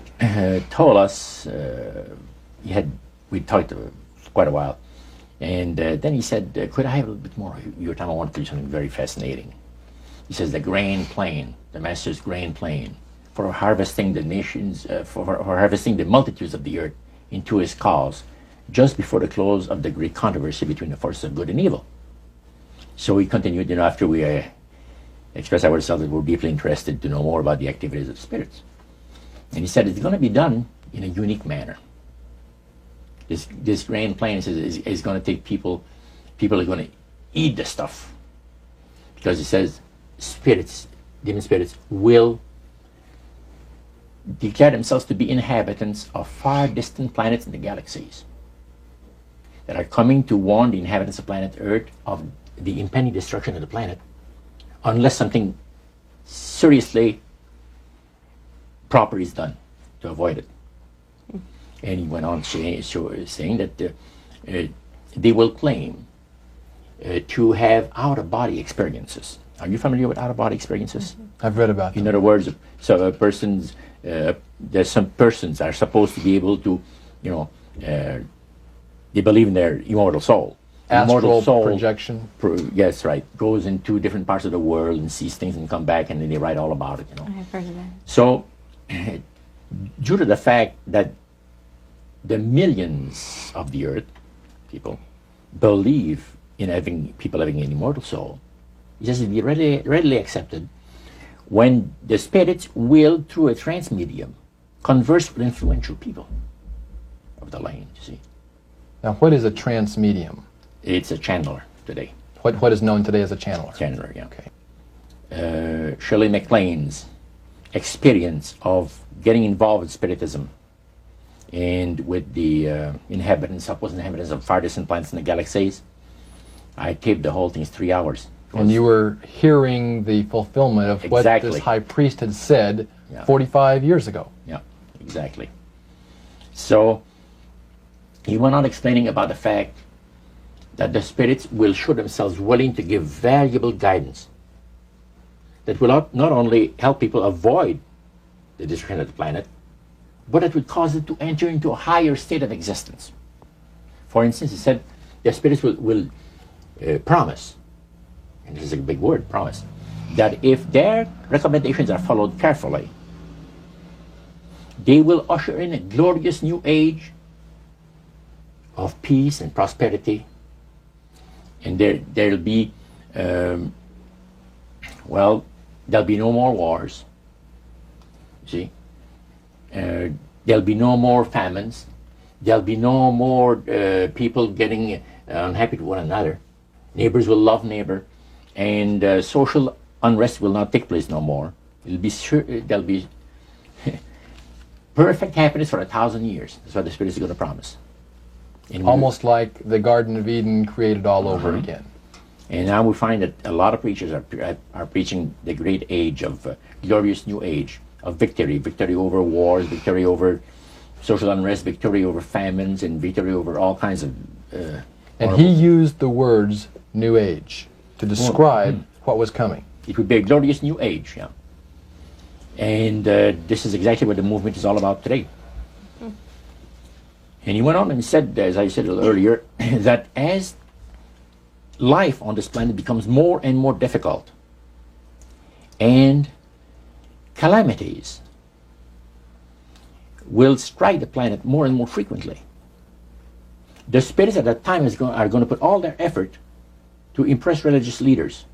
told us, we talked for quite a while, and then he said, "Could I have a little bit more of your time? I want to do something very fascinating." He says, "The grain plain, the master's grain plain, for harvesting the nations, for harvesting the multitudes of the earth into his cause, just before the close of the great controversy between the forces of good and evil." So we continued, after we expressed ourselves that we're deeply interested to know more about the activities of spirits. And he said it's going to be done in a unique manner. This grand plan is going to take people are going to eat the stuff. Because he says demon spirits will declare themselves to be inhabitants of far distant planets in the galaxies that are coming to warn the inhabitants of planet Earth of the impending destruction of the planet, unless something seriously proper is done to avoid it. And he went on saying that they will claim to have out-of-body experiences. Are you familiar with out-of-body experiences? I've read about them. In other words, so there's some persons are supposed to be able to, they believe in their immortal soul. Astral projection. Yes, right. Goes into different parts of the world and sees things and come back, and then they write all about it. I've heard of that. So, due to the fact that the millions of the earth people believe in people having an immortal soul, it has to be readily accepted when the spirits will, through a trance medium, converse with influential people of the land. You see. Now, what is a trance medium? It's a channeler today. What is known today as a channeler? Channeler, yeah. Okay. Shirley MacLaine's experience of getting involved with spiritism and with the supposed inhabitants of far distant planets in the galaxies, I taped the whole thing. It's 3 hours. And you were hearing the fulfillment of what this high priest had said 45 years ago. Yeah, exactly. So he went on explaining about the fact that the spirits will show themselves willing to give valuable guidance that will not only help people avoid the destruction of the planet, but it would cause it to enter into a higher state of existence. For instance, he said the spirits will promise, and this is a big word, promise, that if their recommendations are followed carefully, they will usher in a glorious new age of peace and prosperity, and there'll be there'll be no more wars. See, There'll be no more famines. There'll be no more people getting unhappy to one another. Neighbors will love neighbor, and social unrest will not take place no more. It'll be sure, there'll be perfect happiness for 1,000 years. That's what the Spirit is going to promise. And Almost like the Garden of Eden created all over again. And now we find that a lot of preachers are preaching the great age of glorious new age of victory over wars, victory over social unrest, victory over famines, and victory over all kinds of. And he used the words New Age to describe what was coming. It would be a glorious new age, yeah. And this is exactly what the movement is all about today. And he went on and said, as I said earlier, that as life on this planet becomes more and more difficult, and calamities will strike the planet more and more frequently, the spirits at that time are going to put all their effort to impress religious leaders,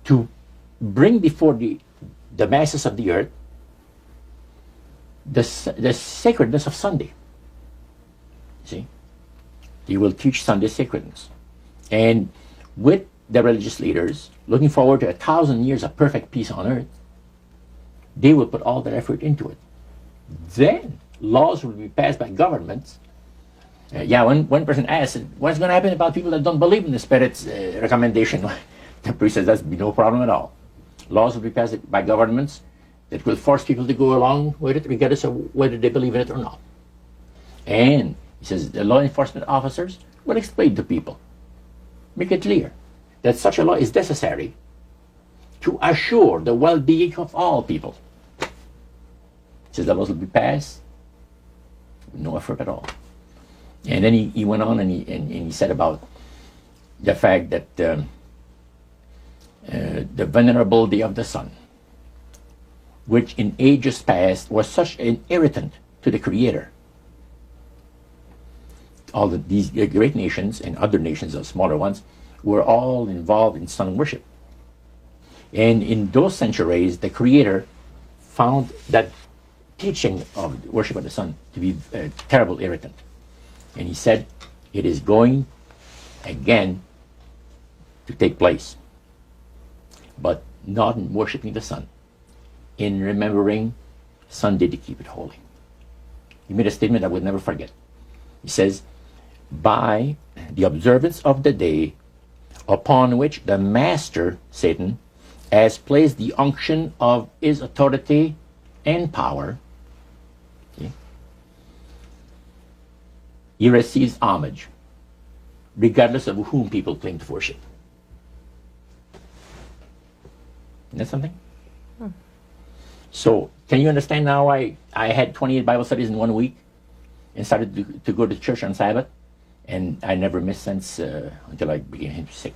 to bring before the masses of the earth the sacredness of Sunday. See? They will teach Sunday sacredness. And with the religious leaders, looking forward to 1,000 years of perfect peace on earth, they will put all their effort into it. Then laws will be passed by governments. When one person asks, what's going to happen about people that don't believe in the Spirit's recommendation? The priest says, that'll be no problem at all. Laws will be passed by governments that will force people to go along with it, regardless of whether they believe in it or not. And he says the law enforcement officers will explain to people, make it clear that such a law is necessary to assure the well-being of all people. He says the laws will be passed with no effort at all. And then he went on and he said about the fact that the venerability of the sun, which in ages past was such an irritant to the Creator. All these great nations and other nations, the smaller ones, were all involved in sun worship. And in those centuries, the Creator found that teaching of worship of the sun to be a terrible irritant. And he said, it is going again to take place, but not in worshiping the sun, in remembering Sunday to keep it holy. He made a statement I would never forget. He says, by the observance of the day upon which the master, Satan, has placed the unction of his authority and power, he receives homage, regardless of whom people claim to worship. Isn't that something? So, can you understand now why I had 28 Bible studies in 1 week and started to go to church on Sabbath? And I never missed since until I became sick.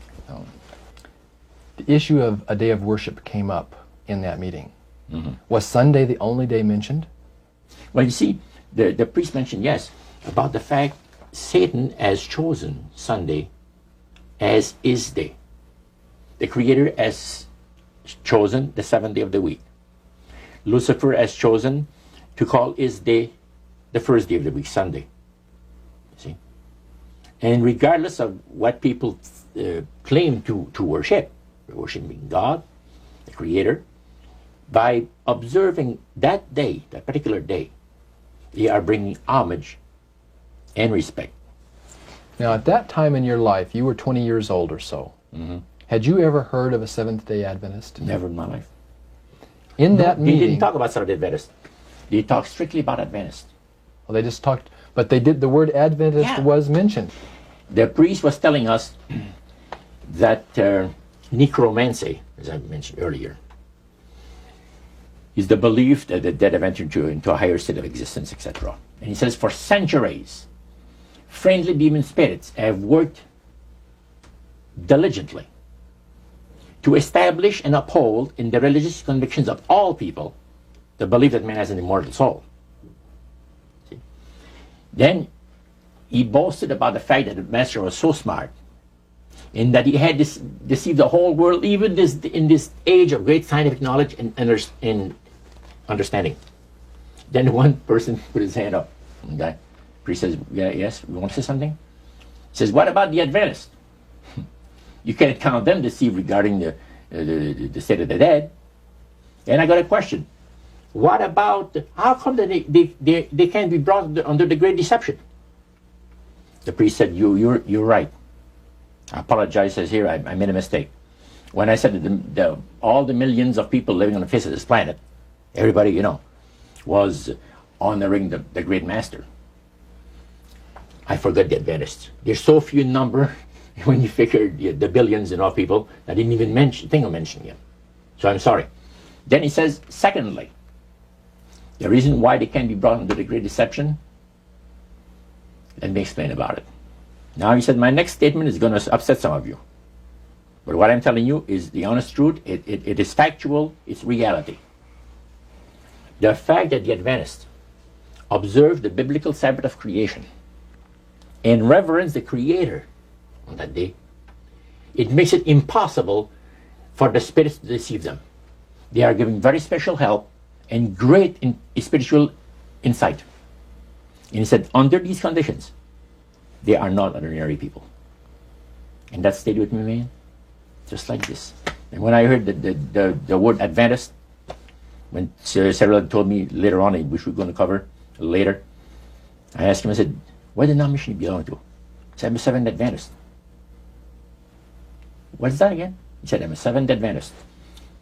The issue of a day of worship came up in that meeting. Was Sunday the only day mentioned? Well, you see, the priest mentioned, yes, about the fact Satan has chosen Sunday as his day. The Creator has chosen the seventh day of the week. Lucifer has chosen to call his day the first day of the week, Sunday. See? And regardless of what people claim to worship, worshiping God, the Creator, by observing that day, that particular day, they are bringing homage and respect. Now, at that time in your life, you were 20 years old or so. Had you ever heard of a Seventh-day Adventist? Never in my life. In that meeting, they didn't talk about Seventh-day Adventist. They talked strictly about Adventist. Well, they just talked, but they did. The word Adventist was mentioned. The priest was telling us that necromancy, as I mentioned earlier, is the belief that the dead have entered into a higher state of existence, etc. And he says, for centuries, friendly demon spirits have worked diligently to establish and uphold in the religious convictions of all people the belief that man has an immortal soul. See? Then he boasted about the fact that the master was so smart in that he had deceived the whole world, even in this age of great scientific knowledge and understanding. Then one person put his hand up. The priest says, yeah, yes, we want to say something? He says, what about the Adventists? You can't count them deceived regarding the state of the dead. And I got a question. What about, how come that they can't be brought under the great deception? The priest said, you're right. I apologize, says here, I made a mistake. When I said that all the millions of people living on the face of this planet, everybody, you know, was honoring the great master. I forgot the Adventists. There's so few in number when you figure the billions and all people, I didn't even think of mentioning him. So I'm sorry. Then he says, secondly, the reason why they can't be brought under the great deception, let me explain about it. Now he said, my next statement is going to upset some of you. But what I'm telling you is the honest truth. It is factual. It's reality. The fact that the Adventists observe the biblical Sabbath of creation and reverence the Creator on that day, it makes it impossible for the spirits to deceive them. They are giving very special help and great spiritual insight. And he said, under these conditions, they are not ordinary people. And that stayed with me, man, just like this. And when I heard the word Adventist, when Sarah told me later on, which we're going to cover later, I asked him, I said, what denomination do you belong to? He said, I'm a Seventh Adventist. What is that again? He said, I'm a Seventh Adventist.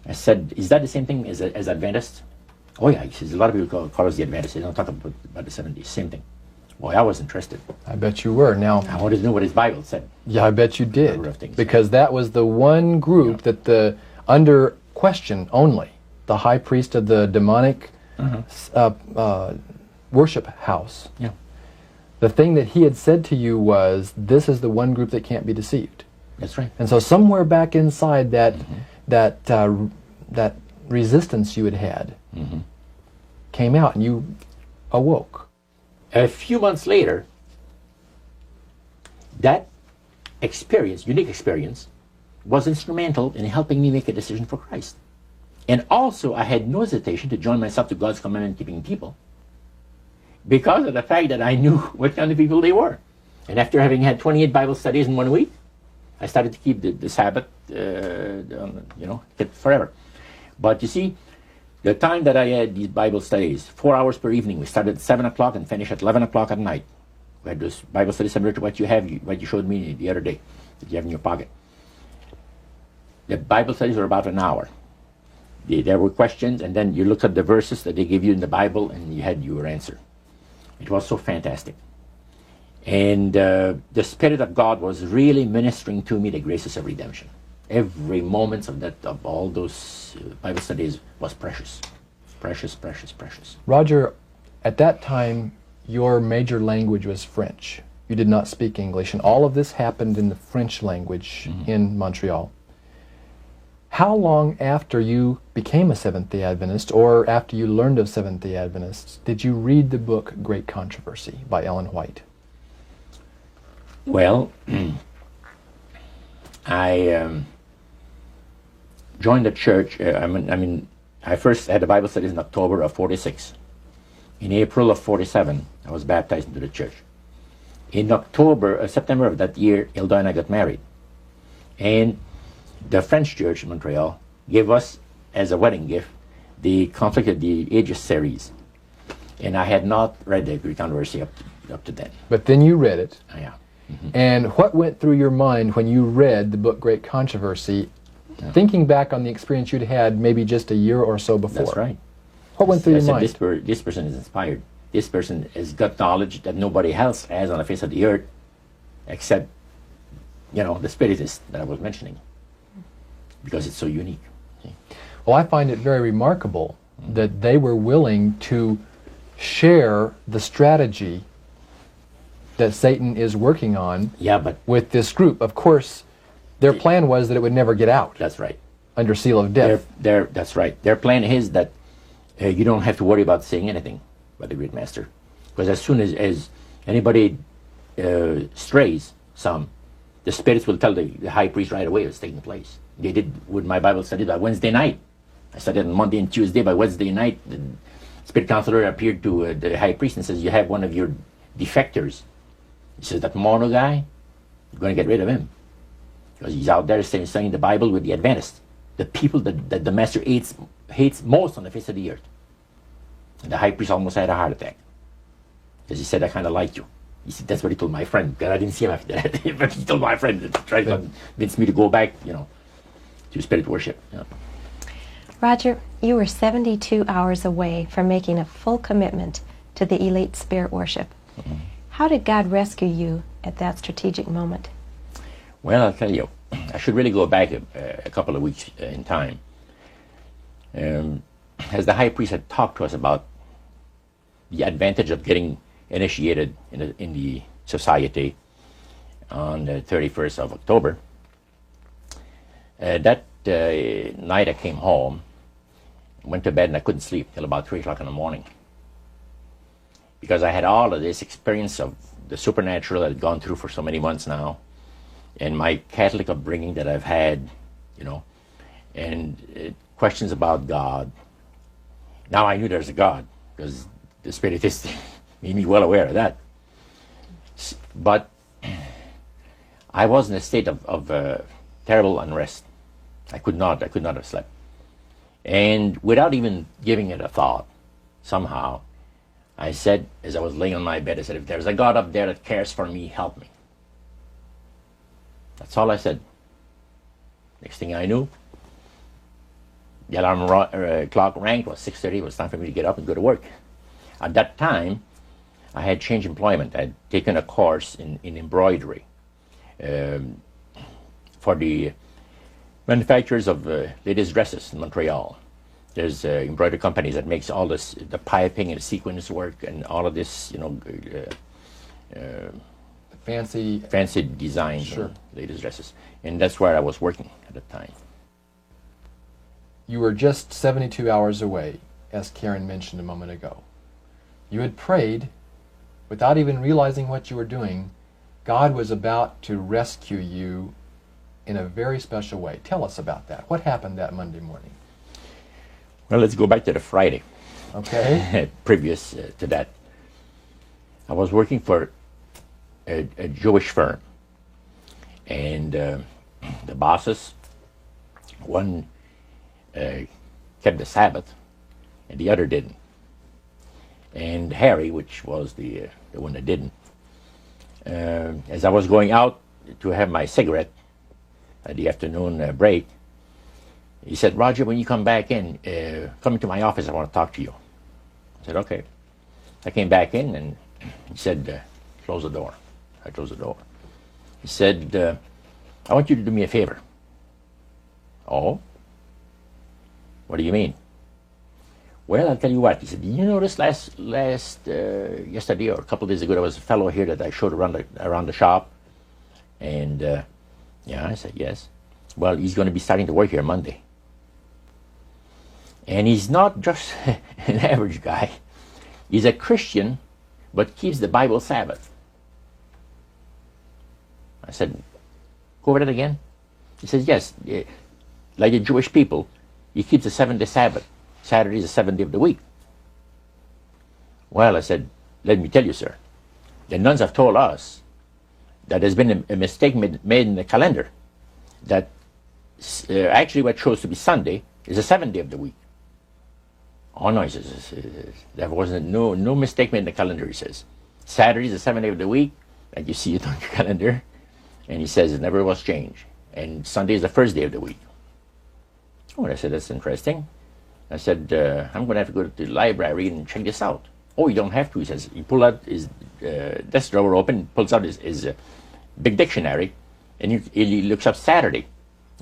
I said, is that the same thing as Adventist? Oh yeah, he says, a lot of people call us the Adventists. They don't talk about the 70s, same thing. Boy, I was interested. I bet you were. Now, I wanted to know what his Bible said. Yeah, I bet you did. Things, because that was the one group that under question only, the high priest of the demonic worship house. Yeah. The thing that he had said to you was, this is the one group that can't be deceived. That's right. And so somewhere back inside that resistance you had came out, and you awoke. A few months later, that experience, unique experience, was instrumental in helping me make a decision for Christ. And also, I had no hesitation to join myself to God's commandment-keeping people because of the fact that I knew what kind of people they were. And after having had 28 Bible studies in 1 week, I started to keep the Sabbath, forever. But you see, the time that I had these Bible studies, 4 hours per evening, we started at 7 o'clock and finished at 11 o'clock at night. We had this Bible study similar to what you showed me the other day, that you have in your pocket. The Bible studies were about an hour. There were questions, and then you looked at the verses that they gave you in the Bible, and you had your answer. It was so fantastic. And the Spirit of God was really ministering to me the graces of redemption. Every moment of all those Bible studies was precious. Precious, precious, precious. Roger, at that time, your major language was French. You did not speak English, and all of this happened in the French language in Montreal. How long after you became a Seventh-day Adventist, or after you learned of Seventh-day Adventists, did you read the book Great Controversy by Ellen White? Well, I joined the church. I first had the Bible studies in October of 46. In April of 47, I was baptized into the church. In September of that year, Hilda and I got married. And the French church in Montreal gave us, as a wedding gift, the Conflict of the Ages series. And I had not read the Great Controversy up to then. But then you read it. Oh, yeah. And what went through your mind when you read the book Great Controversy, thinking back on the experience you'd had maybe just a year or so before? That's right. What went through your mind? This person is inspired. This person has got knowledge that nobody else has on the face of the earth, except, the Spiritist that I was mentioning, because it's so unique. Well, I find it very remarkable that they were willing to share the strategy that Satan is working on with this group. Of course, their plan was that it would never get out. That's right. Under seal of death. That's right. Their plan is that you don't have to worry about saying anything by the great master. Because as soon as anybody strays some, the spirits will tell the high priest right away what's taking place. They did with my Bible study by Wednesday night. I studied on Monday and Tuesday. By Wednesday night, spirit counselor appeared to the high priest and says, you have one of your defectors. He says, that Morneau guy, you're going to get rid of him. Because he's out there studying the Bible with the Adventists, the people that the master hates most on the face of the earth. And the high priest almost had a heart attack. Because he said, I kind of like you. He said, that's what he told my friend. Because I didn't see him after that. But he told my friend to try to convince me to go back, to spirit worship. Roger, you were 72 hours away from making a full commitment to the elite spirit worship. Mm-hmm. How did God rescue you at that strategic moment? Well, I'll tell you, I should really go back a couple of weeks in time. As the high priest had talked to us about the advantage of getting initiated in the society on the 31st of October, that night I came home, went to bed, and I couldn't sleep till about 3 o'clock in the morning. Because I had all of this experience of the supernatural that I'd gone through for so many months now, and my Catholic upbringing that I've had, and questions about God. Now I knew there's a God, because the Spiritist made me well aware of that. But I was in a state of terrible unrest. I could not have slept. And without even giving it a thought, somehow, I said, as I was laying on my bed, I said, if there's a God up there that cares for me, help me. That's all I said. Next thing I knew, the alarm clock rang. It was 6:30. It was time for me to get up and go to work. At that time, I had changed employment. I had taken a course in embroidery for the manufacturers of ladies' dresses in Montreal. There's embroidery companies that makes all this, the piping and sequins work and all of this, fancy designs, sure, ladies' dresses. And that's where I was working at the time. You were just 72 hours away, as Karen mentioned a moment ago. You had prayed, without even realizing what you were doing. God was about to rescue you in a very special way. Tell us about that. What happened that Monday morning? Well, let's go back to the Friday. Okay. Previous to that. I was working for a Jewish firm. And the bosses, one kept the Sabbath, and the other didn't. And Harry, which was the one that didn't, as I was going out to have my cigarette at the afternoon break, he said, Roger, when you come back in, come into my office, I want to talk to you. I said, okay. I came back in, and he said, close the door. I closed the door. He said, I want you to do me a favor. Oh? What do you mean? Well, I'll tell you what. He said, you notice yesterday or a couple of days ago, there was a fellow here that I showed around the shop. And, yeah, I said, yes. Well, he's going to be starting to work here Monday. And he's not just an average guy. He's a Christian, but keeps the Bible Sabbath. I said, go over that again? He says, yes, like the Jewish people, he keeps the 7-day Sabbath. Saturday is the 7th day of the week. Well, I said, let me tell you, sir, the nuns have told us that there's been a mistake made in the calendar, that actually what shows to be Sunday is the 7th day of the week. Oh, no, he says, there wasn't no mistake made in the calendar, he says. Saturday is the 7th day of the week, and you see it on your calendar, and he says it never was changed. And Sunday is the first day of the week. Oh, I said, that's interesting. I said, I'm going to have to go to the library and check this out. Oh, you don't have to, he says. He pulled out his desk drawer open, pulls out his big dictionary, and he looks up Saturday,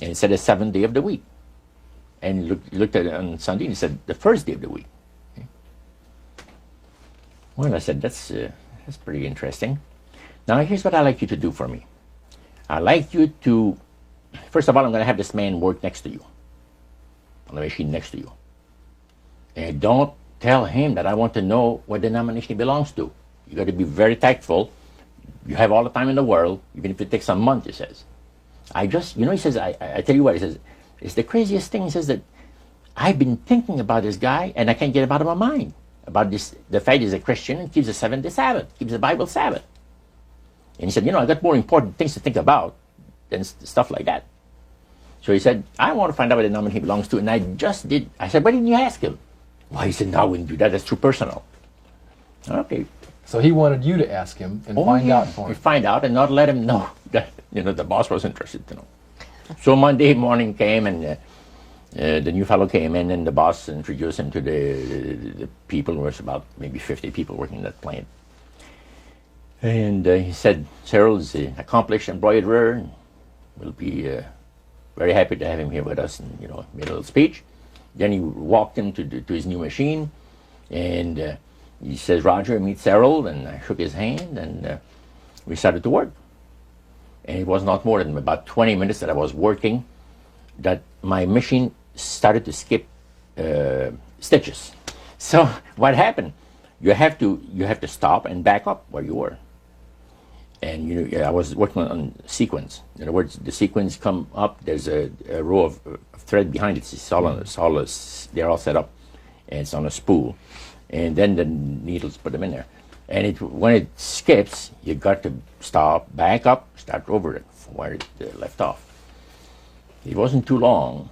and it said the 7th day of the week. And he looked at it on Sunday, and he said the first day of the week. Okay. Well, I said, that's pretty interesting. Now, here's what I'd like you to do for me. I'd like you to, first of all, I'm going to have this man work next to you, on the machine next to you. And don't tell him that I want to know what denomination he belongs to. You got to be very tactful. You have all the time in the world, even if it takes a month, he says. He says, I tell you what, he says, it's the craziest thing. He says that I've been thinking about this guy, and I can't get him out of my mind. about this, the fact he's a Christian and keeps the seventh-day Sabbath, keeps the Bible Sabbath. And he said, I got more important things to think about than stuff like that. So he said, I want to find out what denomination he belongs to, and I just did. I said, why didn't you ask him? Well, he said, no, I wouldn't do that. That's too personal. Okay. So he wanted you to ask him and find out for him. Find out and not let him know that the boss was interested to know. So Monday morning came, and the new fellow came in, and the boss introduced him to the people. There was about maybe 50 people working in that plant. And he said, Cyril's an accomplished embroiderer, and we'll be very happy to have him here with us, and made a little speech. Then he walked him to his new machine, and he says, Roger, meet Cyril, and I shook his hand, and we started to work. And it was not more than about 20 minutes that I was working that my machine started to skip stitches. So what happened? You have to stop and back up where you were. And I was working on sequence. In other words, the sequence come up. There's a row of thread behind it. They're all set up, and it's on a spool. And then the needles put them in there. And when it skips, you got to stop, back up, start over it from where it left off. It wasn't too long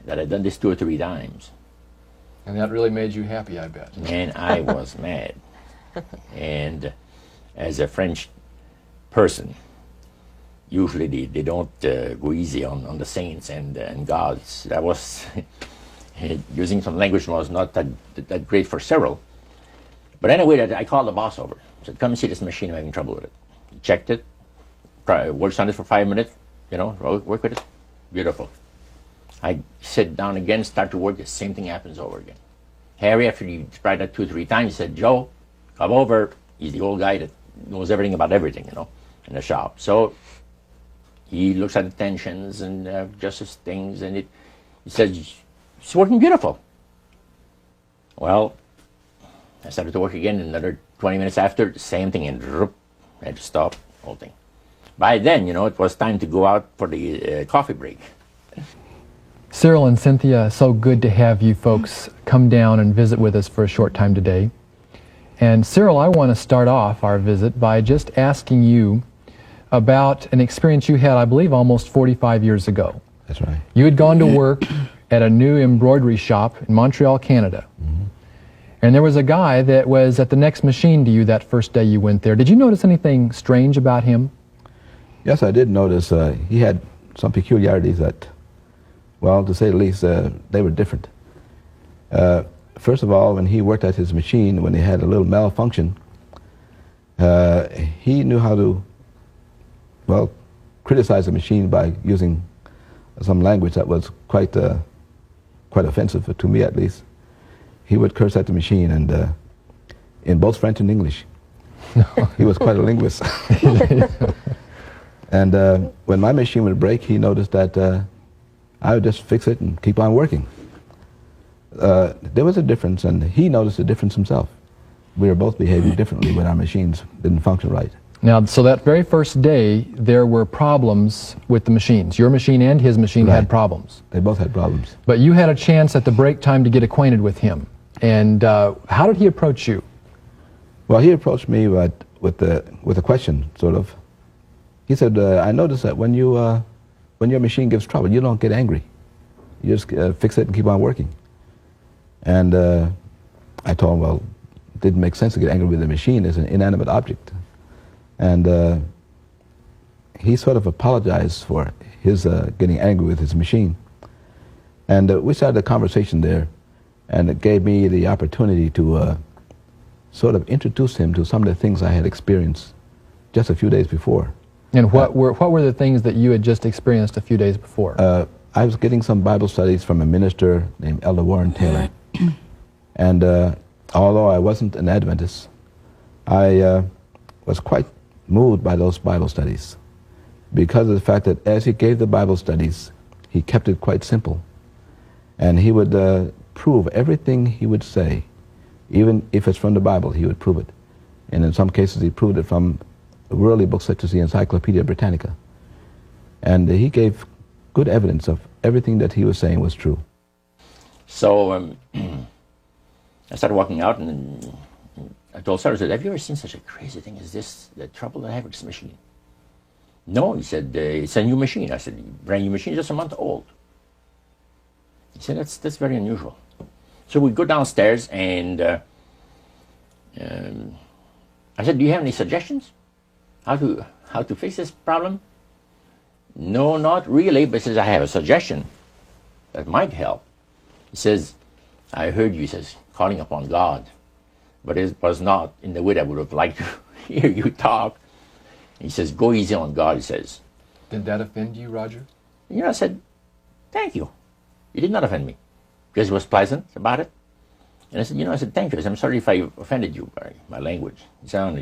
that I'd done this 2 or 3 times. And that really made you happy, I bet. And I was mad. And as a French person, usually they don't go easy on the saints and gods. That was using some language was not that great for Cyril. But anyway, I called the boss over. I said, come and see this machine. I'm having trouble with it. He checked it, worked on it for 5 minutes, work with it. Beautiful. I sit down again, start to work, the same thing happens over again. Harry, after he tried that 2 or 3 times, he said, Joe, come over. He's the old guy that knows everything about everything, in the shop. So he looks at the tensions and adjusts things, and he says, it's working beautiful. Well, I started to work again, another 20 minutes after, the same thing, and I had to stop the whole thing. By then, it was time to go out for the coffee break. Cyril and Cynthia, so good to have you folks come down and visit with us for a short time today. And Cyril, I want to start off our visit by just asking you about an experience you had, I believe, almost 45 years ago. That's right. You had gone to work at a new embroidery shop in Montreal, Canada. Mm-hmm. And there was a guy that was at the next machine to you that first day you went there. Did you notice anything strange about him? Yes, I did notice he had some peculiarities that, well, to say the least, they were different. First of all, when he worked at his machine, when he had a little malfunction, he knew how to, well, criticize the machine by using some language that was quite offensive, to me at least. He would curse at the machine, and in both French and English. He was quite a linguist. And when my machine would break, he noticed that I would just fix it and keep on working. There was a difference, and he noticed a difference himself. We were both behaving differently when our machines didn't function right. Now, so that very first day, there were problems with the machines. Your machine and his machine had problems. They both had problems. But you had a chance at the break time to get acquainted with him. And how did he approach you? Well, he approached me with a question, sort of. He said, I noticed that when your machine gives trouble, you don't get angry. You just fix it and keep on working. And I told him, well, it didn't make sense to get angry with the machine. It's an inanimate object. And he sort of apologized for his getting angry with his machine. And we started a conversation there, and it gave me the opportunity to sort of introduce him to some of the things I had experienced just a few days before. And what were the things that you had just experienced a few days before? I was getting some Bible studies from a minister named Elder Warren Taylor. And although I wasn't an Adventist, I was quite moved by those Bible studies because of the fact that as he gave the Bible studies, he kept it quite simple. And he would prove everything he would say, even if it's from the Bible, he would prove it. And in some cases, he proved it from worldly books such as the Encyclopedia Britannica. And he gave good evidence of everything that he was saying was true. So I started walking out, and I told Sarah, I said, have you ever seen such a crazy thing as this, the trouble that I have with this machine? No, he said, it's a new machine. I said, brand new machine, just a month old. He said, that's very unusual. So we go downstairs, and I said, do you have any suggestions how to fix this problem? No, not really, but he says, I have a suggestion that might help. He says, I heard you, he says, calling upon God, but it was not in the way I would have liked to hear you talk. He says, go easy on God, he says. Did that offend you, Roger? You know, I said, thank you. You did not offend me, because it was pleasant about it. And I said, you know, I said, thank you. I said, I'm sorry if I offended you by my language. He says,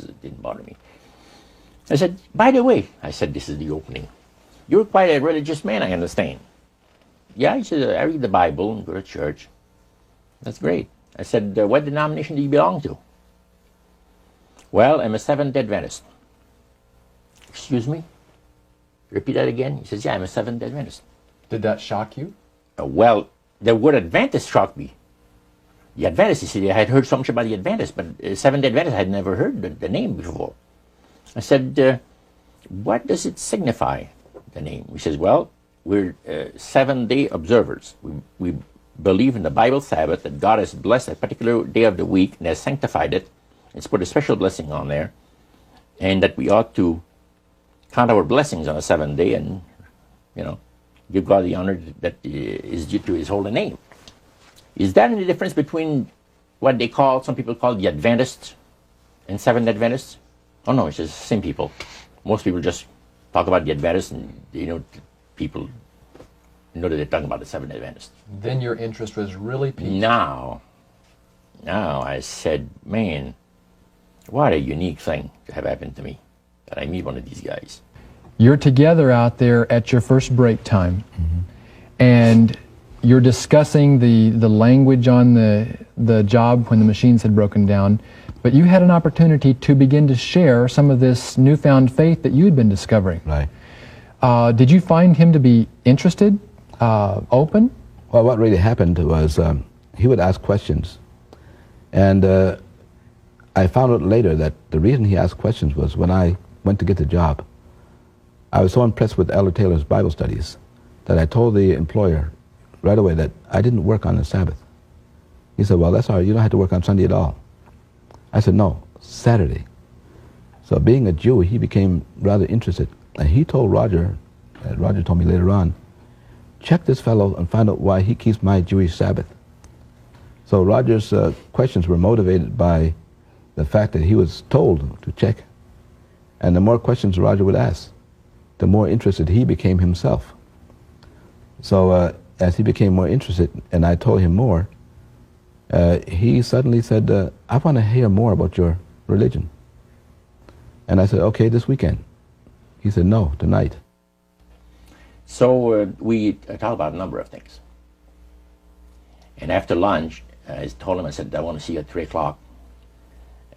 it didn't bother me. I said, by the way, I said, this is the opening. You're quite a religious man, I understand. Yeah, he said, I read the Bible and go to church. That's great. I said, what denomination do you belong to? Well, I'm a Seventh-day Adventist. Excuse me? Repeat that again? He says, yeah, I'm a Seventh-day Adventist. Did that shock you? Well, the word Adventist shocked me. The Adventist, you see, I had heard so much about the Adventist, but Seventh-day Adventist, I had never heard the name before. I said, what does it signify, the name? He says, well, we're 7-day observers. We believe in the Bible Sabbath, that God has blessed a particular day of the week and has sanctified it. It's put a special blessing on there, and that we ought to count our blessings on the 7th day and, you know, give God the honor that is due to his holy name. Is there any difference between what they call, some people call the Adventists and Seventh Adventists? Oh no, it's just the same people. Most people just talk about the Adventists, and you know, people know that they're talking about the Seventh Adventists. Then your interest was really piqued. Now I said, man, what a unique thing to have happened to me, that I meet one of these guys. You're together out there at your first break time, and you're discussing the language on the job when the machines had broken down, but you had an opportunity to begin to share some of this newfound faith that you had been discovering. Right. Did you find him to be interested, open? Well, what really happened was he would ask questions, and I found out later that the reason he asked questions was when I went to get the job, I was so impressed with Elder Taylor's Bible studies that I told the employer right away that I didn't work on the Sabbath. He said, well, that's all right, you don't have to work on Sunday at all. I said, no, Saturday. So being a Jew, he became rather interested. And he told Roger, Roger told me later on, check this fellow and find out why he keeps my Jewish Sabbath. So Roger's questions were motivated by the fact that he was told to check. And the more questions Roger would ask, the more interested he became himself. So as he became more interested, and I told him more, he suddenly said, I want to hear more about your religion. And I said, okay, this weekend. He said, no, tonight. So we talked about a number of things. And after lunch, I told him, I said, I want to see you at 3 o'clock.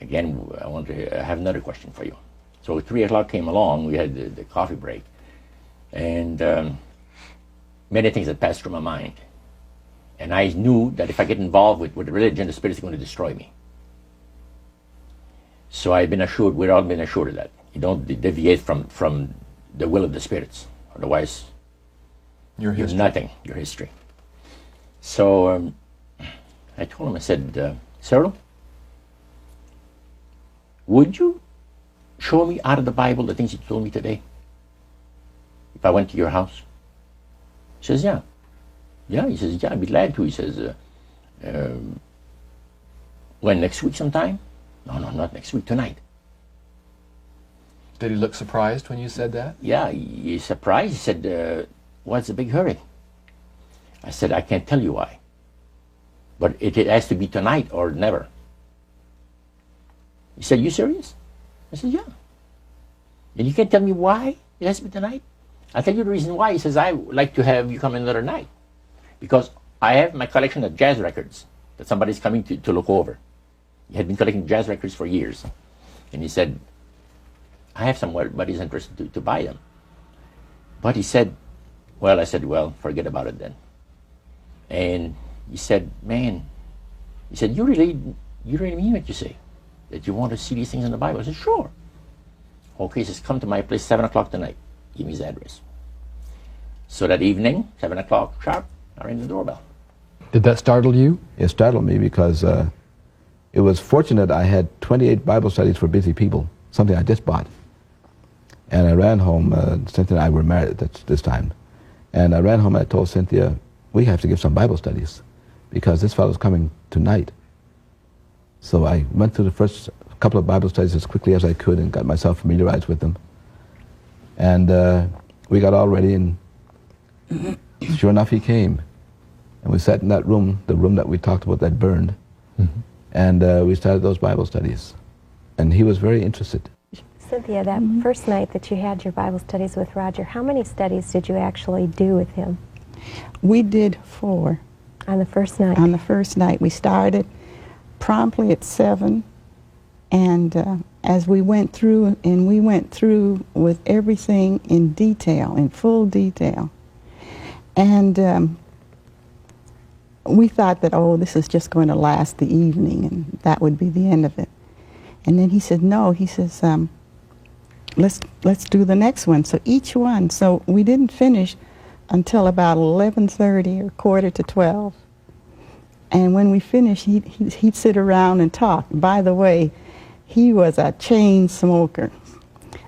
Again, I want to have another question for you. So 3 o'clock came along, we had the coffee break, and many things had passed through my mind. And I knew that if I get involved with religion, the Spirit is going to destroy me. So I've been assured, we've all been assured of that. You don't deviate from the will of the spirits. Otherwise, you're nothing, your history. So I told him, I said, Cyril, would you show me out of the Bible the things you told me today if I went to your house? He says, yeah. Yeah, he says, yeah, I'd be glad to. He says, when, next week sometime? No, not next week, tonight. Did he look surprised when you said that? Yeah, he's surprised. He said, what's the big hurry? I said, I can't tell you why. But it has to be tonight or never. He said, you serious? I said, yeah. And you can't tell me why it has to be tonight? I'll tell you the reason why. He says, I would like to have you come another night. Because I have my collection of jazz records that somebody's coming to look over. He had been collecting jazz records for years. And he said, I have somebody's interested to buy them. But he said, well, I said, well, forget about it then. And he said, man, He said, you really mean what you say? That you want to see these things in the Bible? I said, sure. Okay, he says, come to my place 7 o'clock tonight. Give me his address. So that evening, 7 o'clock sharp, I rang the doorbell. Did that startle you? It startled me because it was fortunate I had 28 Bible studies for busy people, something I just bought. And I ran home, Cynthia and I were married at this time. And I ran home and I told Cynthia, we have to give some Bible studies because this fellow's coming tonight. So I went through the first couple of Bible studies as quickly as I could and got myself familiarized with them. And we got all ready, and sure enough, he came. And we sat in that room, the room that we talked about that burned, and we started those Bible studies. And he was very interested. Cynthia, that first night that you had your Bible studies with Roger, how many studies did you actually do with him? We did 4. On the first night? On the first night. We started promptly at 7, and as we went through, with everything in detail, in full detail. And we thought that, oh, this is just going to last the evening, and that would be the end of it. And then he said, no, he says, let's do the next one. So each one, so we didn't finish until about 11:30 or quarter to 12. And when we finished, he'd sit around and talk. By the way, he was a chain smoker.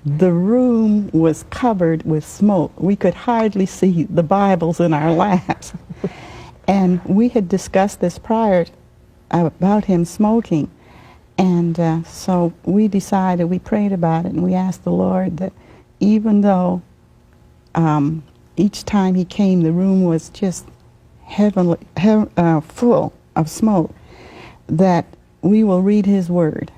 The room was covered with smoke. We could hardly see the Bibles in our laps. And we had discussed this prior about him smoking. And so we decided, we prayed about it, and we asked the Lord that even though each time he came, the room was just heavenly, full of smoke, that we will read his word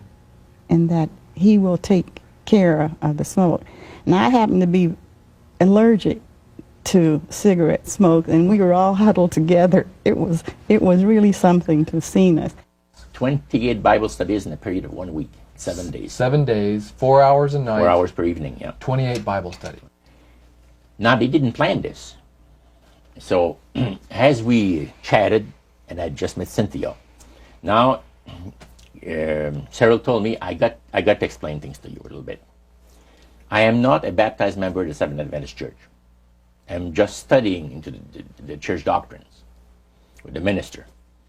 and that he will take care of the smoke. And I happen to be allergic to cigarette smoke, and we were all huddled together. It was really something to see us. 28 Bible studies in a period of 1 week, 7 days. 7 days, 4 hours a night. 4 hours per evening, yeah. 28 Bible studies. Now, they didn't plan this. So, as we chatted, and I just met Cynthia, now, Cyril told me, I got to explain things to you a little bit. I am not a baptized member of the Seventh Adventist Church. I'm just studying into the church doctrines with the minister.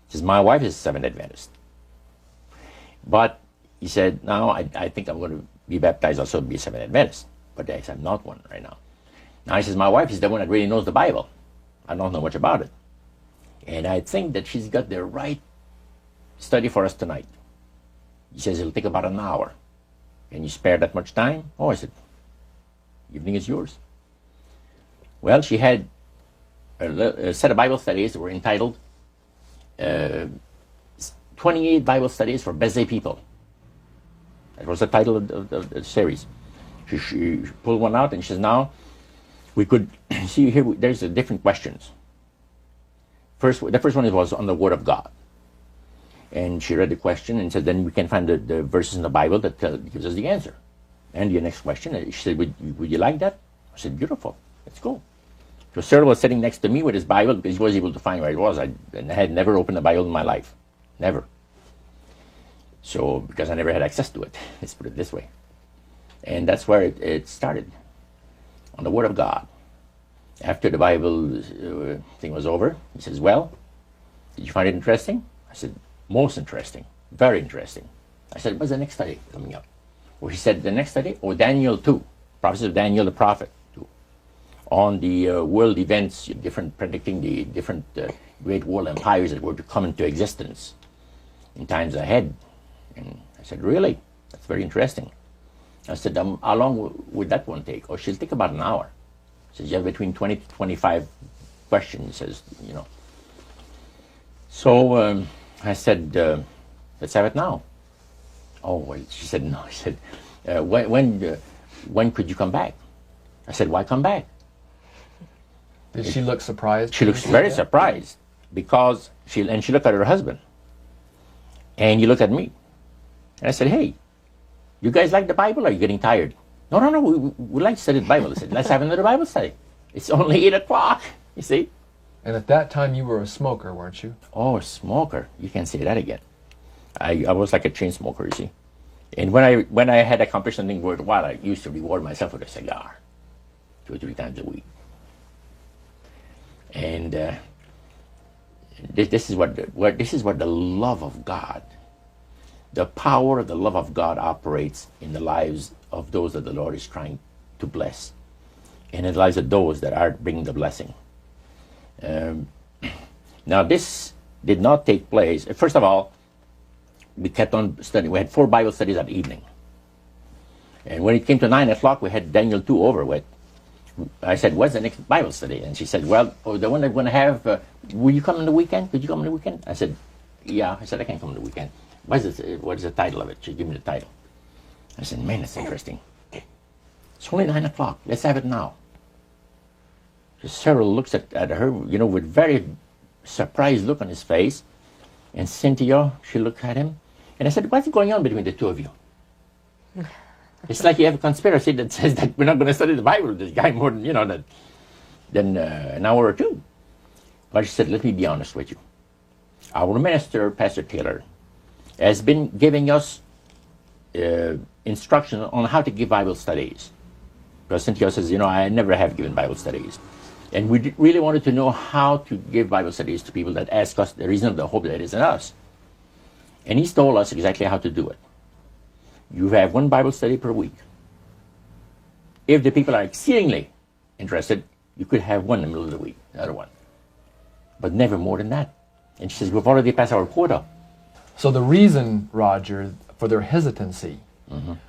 He says, my wife is a Seventh Adventist. But he said, now I think I'm going to be baptized also be a Seventh Adventist. But I said, I'm not one right now. Now he says, my wife is the one that really knows the Bible. I don't know much about it. And I think that she's got the right study for us tonight. He says, it'll take about an hour. Can you spare that much time? Oh, I said, evening is yours. Well, she had a set of Bible studies that were entitled 28 Bible Studies for Busy People. That was the title of the series. She pulled one out and she says, now, we could see here, there's different questions. The first one was on the Word of God. And she read the question and said, then we can find the verses in the Bible that gives us the answer. And the next question, she said, would you like that? I said, beautiful, let's go. So Cyril was sitting next to me with his Bible because he was able to find where it was. I had never opened a Bible in my life, never. So, because I never had access to it, let's put it this way. And that's where it started, on the Word of God. After the Bible thing was over, he says, well, did you find it interesting? I said, most interesting, very interesting. I said, what's the next study coming up? Well, he said, the next study, Daniel 2, prophecy of Daniel the prophet, 2, on the world events, predicting the different great world empires that were to come into existence in times ahead. And I said, really? That's very interesting. I said, how long would that one take? Oh, she'll take about an hour. She says, you have between 20 to 25 questions, says, you know. So I said, let's have it now. Oh, well, she said, no. She said, when could you come back? I said, why come back? Did she look surprised? She looks very surprised because she looked at her husband. And you look at me. And I said, hey, you guys like the Bible or are you getting tired? No, we like to study the Bible. I said, let's have another Bible study. It's only 8 o'clock, you see. And at that time you were a smoker, weren't you? Oh, smoker. You can't say that again. I was like a chain smoker, you see. And when I had accomplished something worthwhile, I used to reward myself with a cigar 2 or 3 times a week. And this is what the love of God, the power of the love of God operates in the lives of those that the Lord is trying to bless, and in the lives of those that are bringing the blessing. Now, this did not take place. First of all, we kept on studying. We had 4 Bible studies that evening. And when it came to 9 o'clock, we had Daniel 2 over with. I said, what's the next Bible study? And she said, well, the one that we're going to have, will you come on the weekend? Could you come on the weekend? I said, yeah. I said, I can come on the weekend. What is the title of it? She gave me the title. I said, man, that's interesting. It's only 9 o'clock. Let's have it now. Cyril looks at her, with very surprised look on his face. And Cynthia, she looked at him. And I said, what's going on between the two of you? It's like you have a conspiracy that says that we're not going to study the Bible with this guy more than an hour or 2. But she said, let me be honest with you. Our minister, Pastor Taylor, has been giving us instruction on how to give Bible studies. Because Cynthia says, I never have given Bible studies. And we really wanted to know how to give Bible studies to people that ask us the reason of the hope that is in us. And he's told us exactly how to do it. You have 1 Bible study per week. If the people are exceedingly interested, you could have 1 in the middle of the week, another one. But never more than that. And she says, we've already passed our quota. So the reason, Roger, for their hesitancy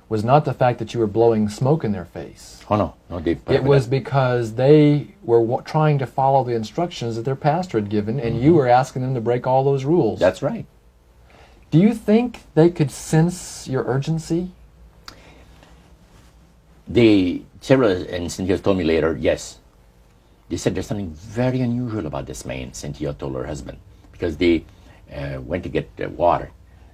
was not the fact that you were blowing smoke in their face. Oh, no, they It was because they were trying to follow the instructions that their pastor had given, and you were asking them to break all those rules. That's right. Do you think they could sense your urgency? Sarah and Cynthia told me later, yes. They said there's something very unusual about this man, Cynthia told her husband, because they went to get water,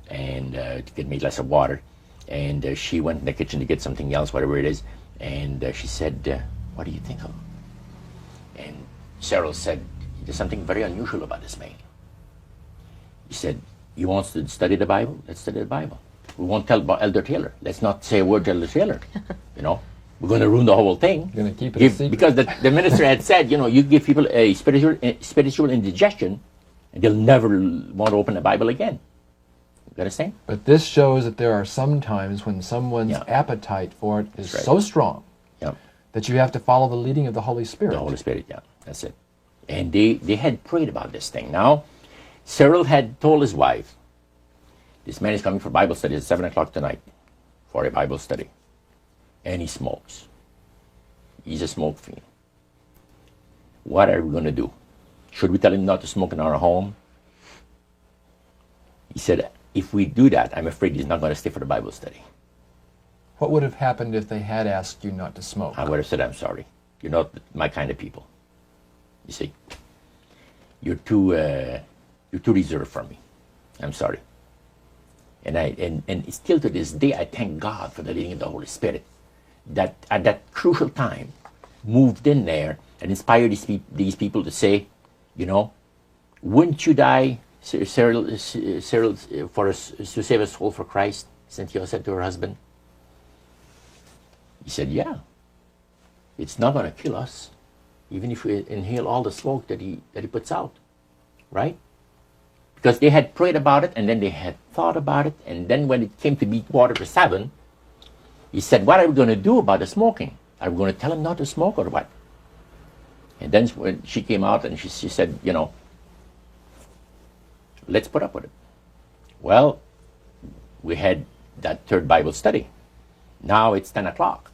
and to get made a glass of water, and she went in the kitchen to get something else, whatever it is, and she said, what do you think of him? And Cyril said, there's something very unusual about this man. He said, you want to study the Bible? Let's study the Bible. We won't tell about Elder Taylor. Let's not say a word to Elder Taylor. We're going to ruin the whole thing. You're going to keep it a secret. Because the minister had said, you give people a spiritual indigestion, and they'll never want to open the Bible again. You understand? But this shows that there are some times when someone's appetite for it is so strong that you have to follow the leading of the Holy Spirit. The Holy Spirit, that's it. And they had prayed about this thing. Now, Cyril had told his wife, this man is coming for Bible study at 7 o'clock tonight for a Bible study. And he smokes. He's a smoke fiend. What are we going to do? Should we tell him not to smoke in our home? He said, if we do that, I'm afraid he's not going to stay for the Bible study. What would have happened if they had asked you not to smoke? I would have said, I'm sorry. You're not my kind of people. You see, you're too reserved for me. I'm sorry. And still to this day, I thank God for the leading of the Holy Spirit that at that crucial time moved in there and inspired these people to say, wouldn't you die, Cyril, for us to save a soul for Christ? Cynthia said to her husband. He said, yeah. It's not going to kill us, even if we inhale all the smoke that he puts out, right? Because they had prayed about it, and then they had thought about it, and then when it came to be 7:15, he said, what are we going to do about the smoking? Are we going to tell him not to smoke or what? And then when she came out and she said, let's put up with it. Well, we had that 3rd Bible study. Now it's 10 o'clock.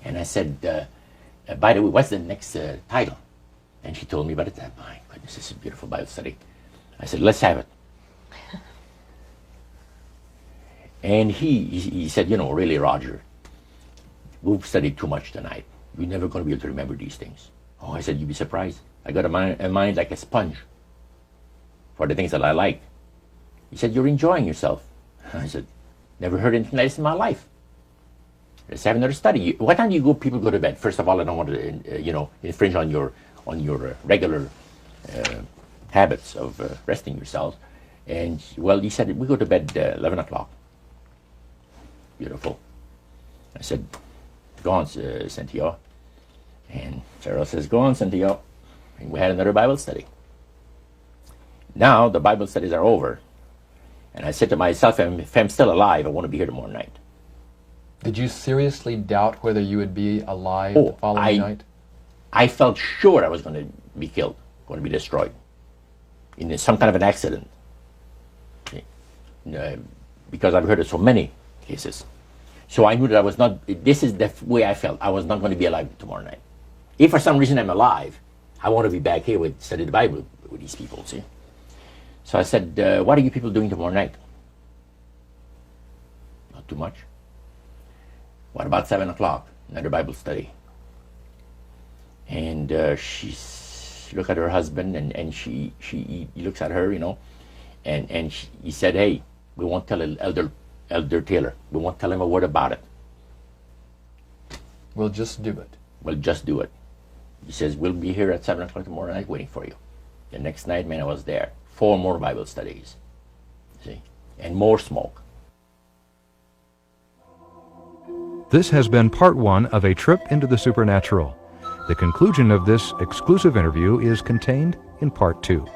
And I said, by the way, what's the next title? And she told me about it. My goodness, this is a beautiful Bible study. I said, let's have it. And he said, really, Roger, we've studied too much tonight. You're never going to be able to remember these things. Oh, I said, you'd be surprised. I got a mind like a sponge for the things that I like. He said, you're enjoying yourself. I said, never heard anything like this in my life. Let's have another study. What time do people go to bed? First of all, I don't want to, infringe on on your regular habits of resting yourselves. And, well, he said, we go to bed 11 o'clock. Beautiful. I said, go on, Cynthia. And Cheryl says, go on, Cynthia. And we had another Bible study. Now the Bible studies are over. And I said to myself, if I'm still alive, I want to be here tomorrow night. Did you seriously doubt whether you would be alive the following night? I felt sure I was going to be killed, going to be destroyed in some kind of an accident. Because I've heard of so many cases. So I knew that I was not, this is the way I felt. I was not going to be alive tomorrow night. If for some reason I'm alive, I want to be back here with study the Bible with these people, see? So I said, what are you people doing tomorrow night? Not too much. What about 7 o'clock? Another Bible study. And she looked at her husband, and he looks at her, you know, and he said, hey, we won't tell Elder Taylor. We won't tell him a word about it. We'll just do it. We'll just do it. He says, we'll be here at 7 o'clock tomorrow night waiting for you. The next night, man, I was there. 4 more Bible studies. See? And more smoke. This has been part 1 of A Trip into the Supernatural. The conclusion of this exclusive interview is contained in part 2.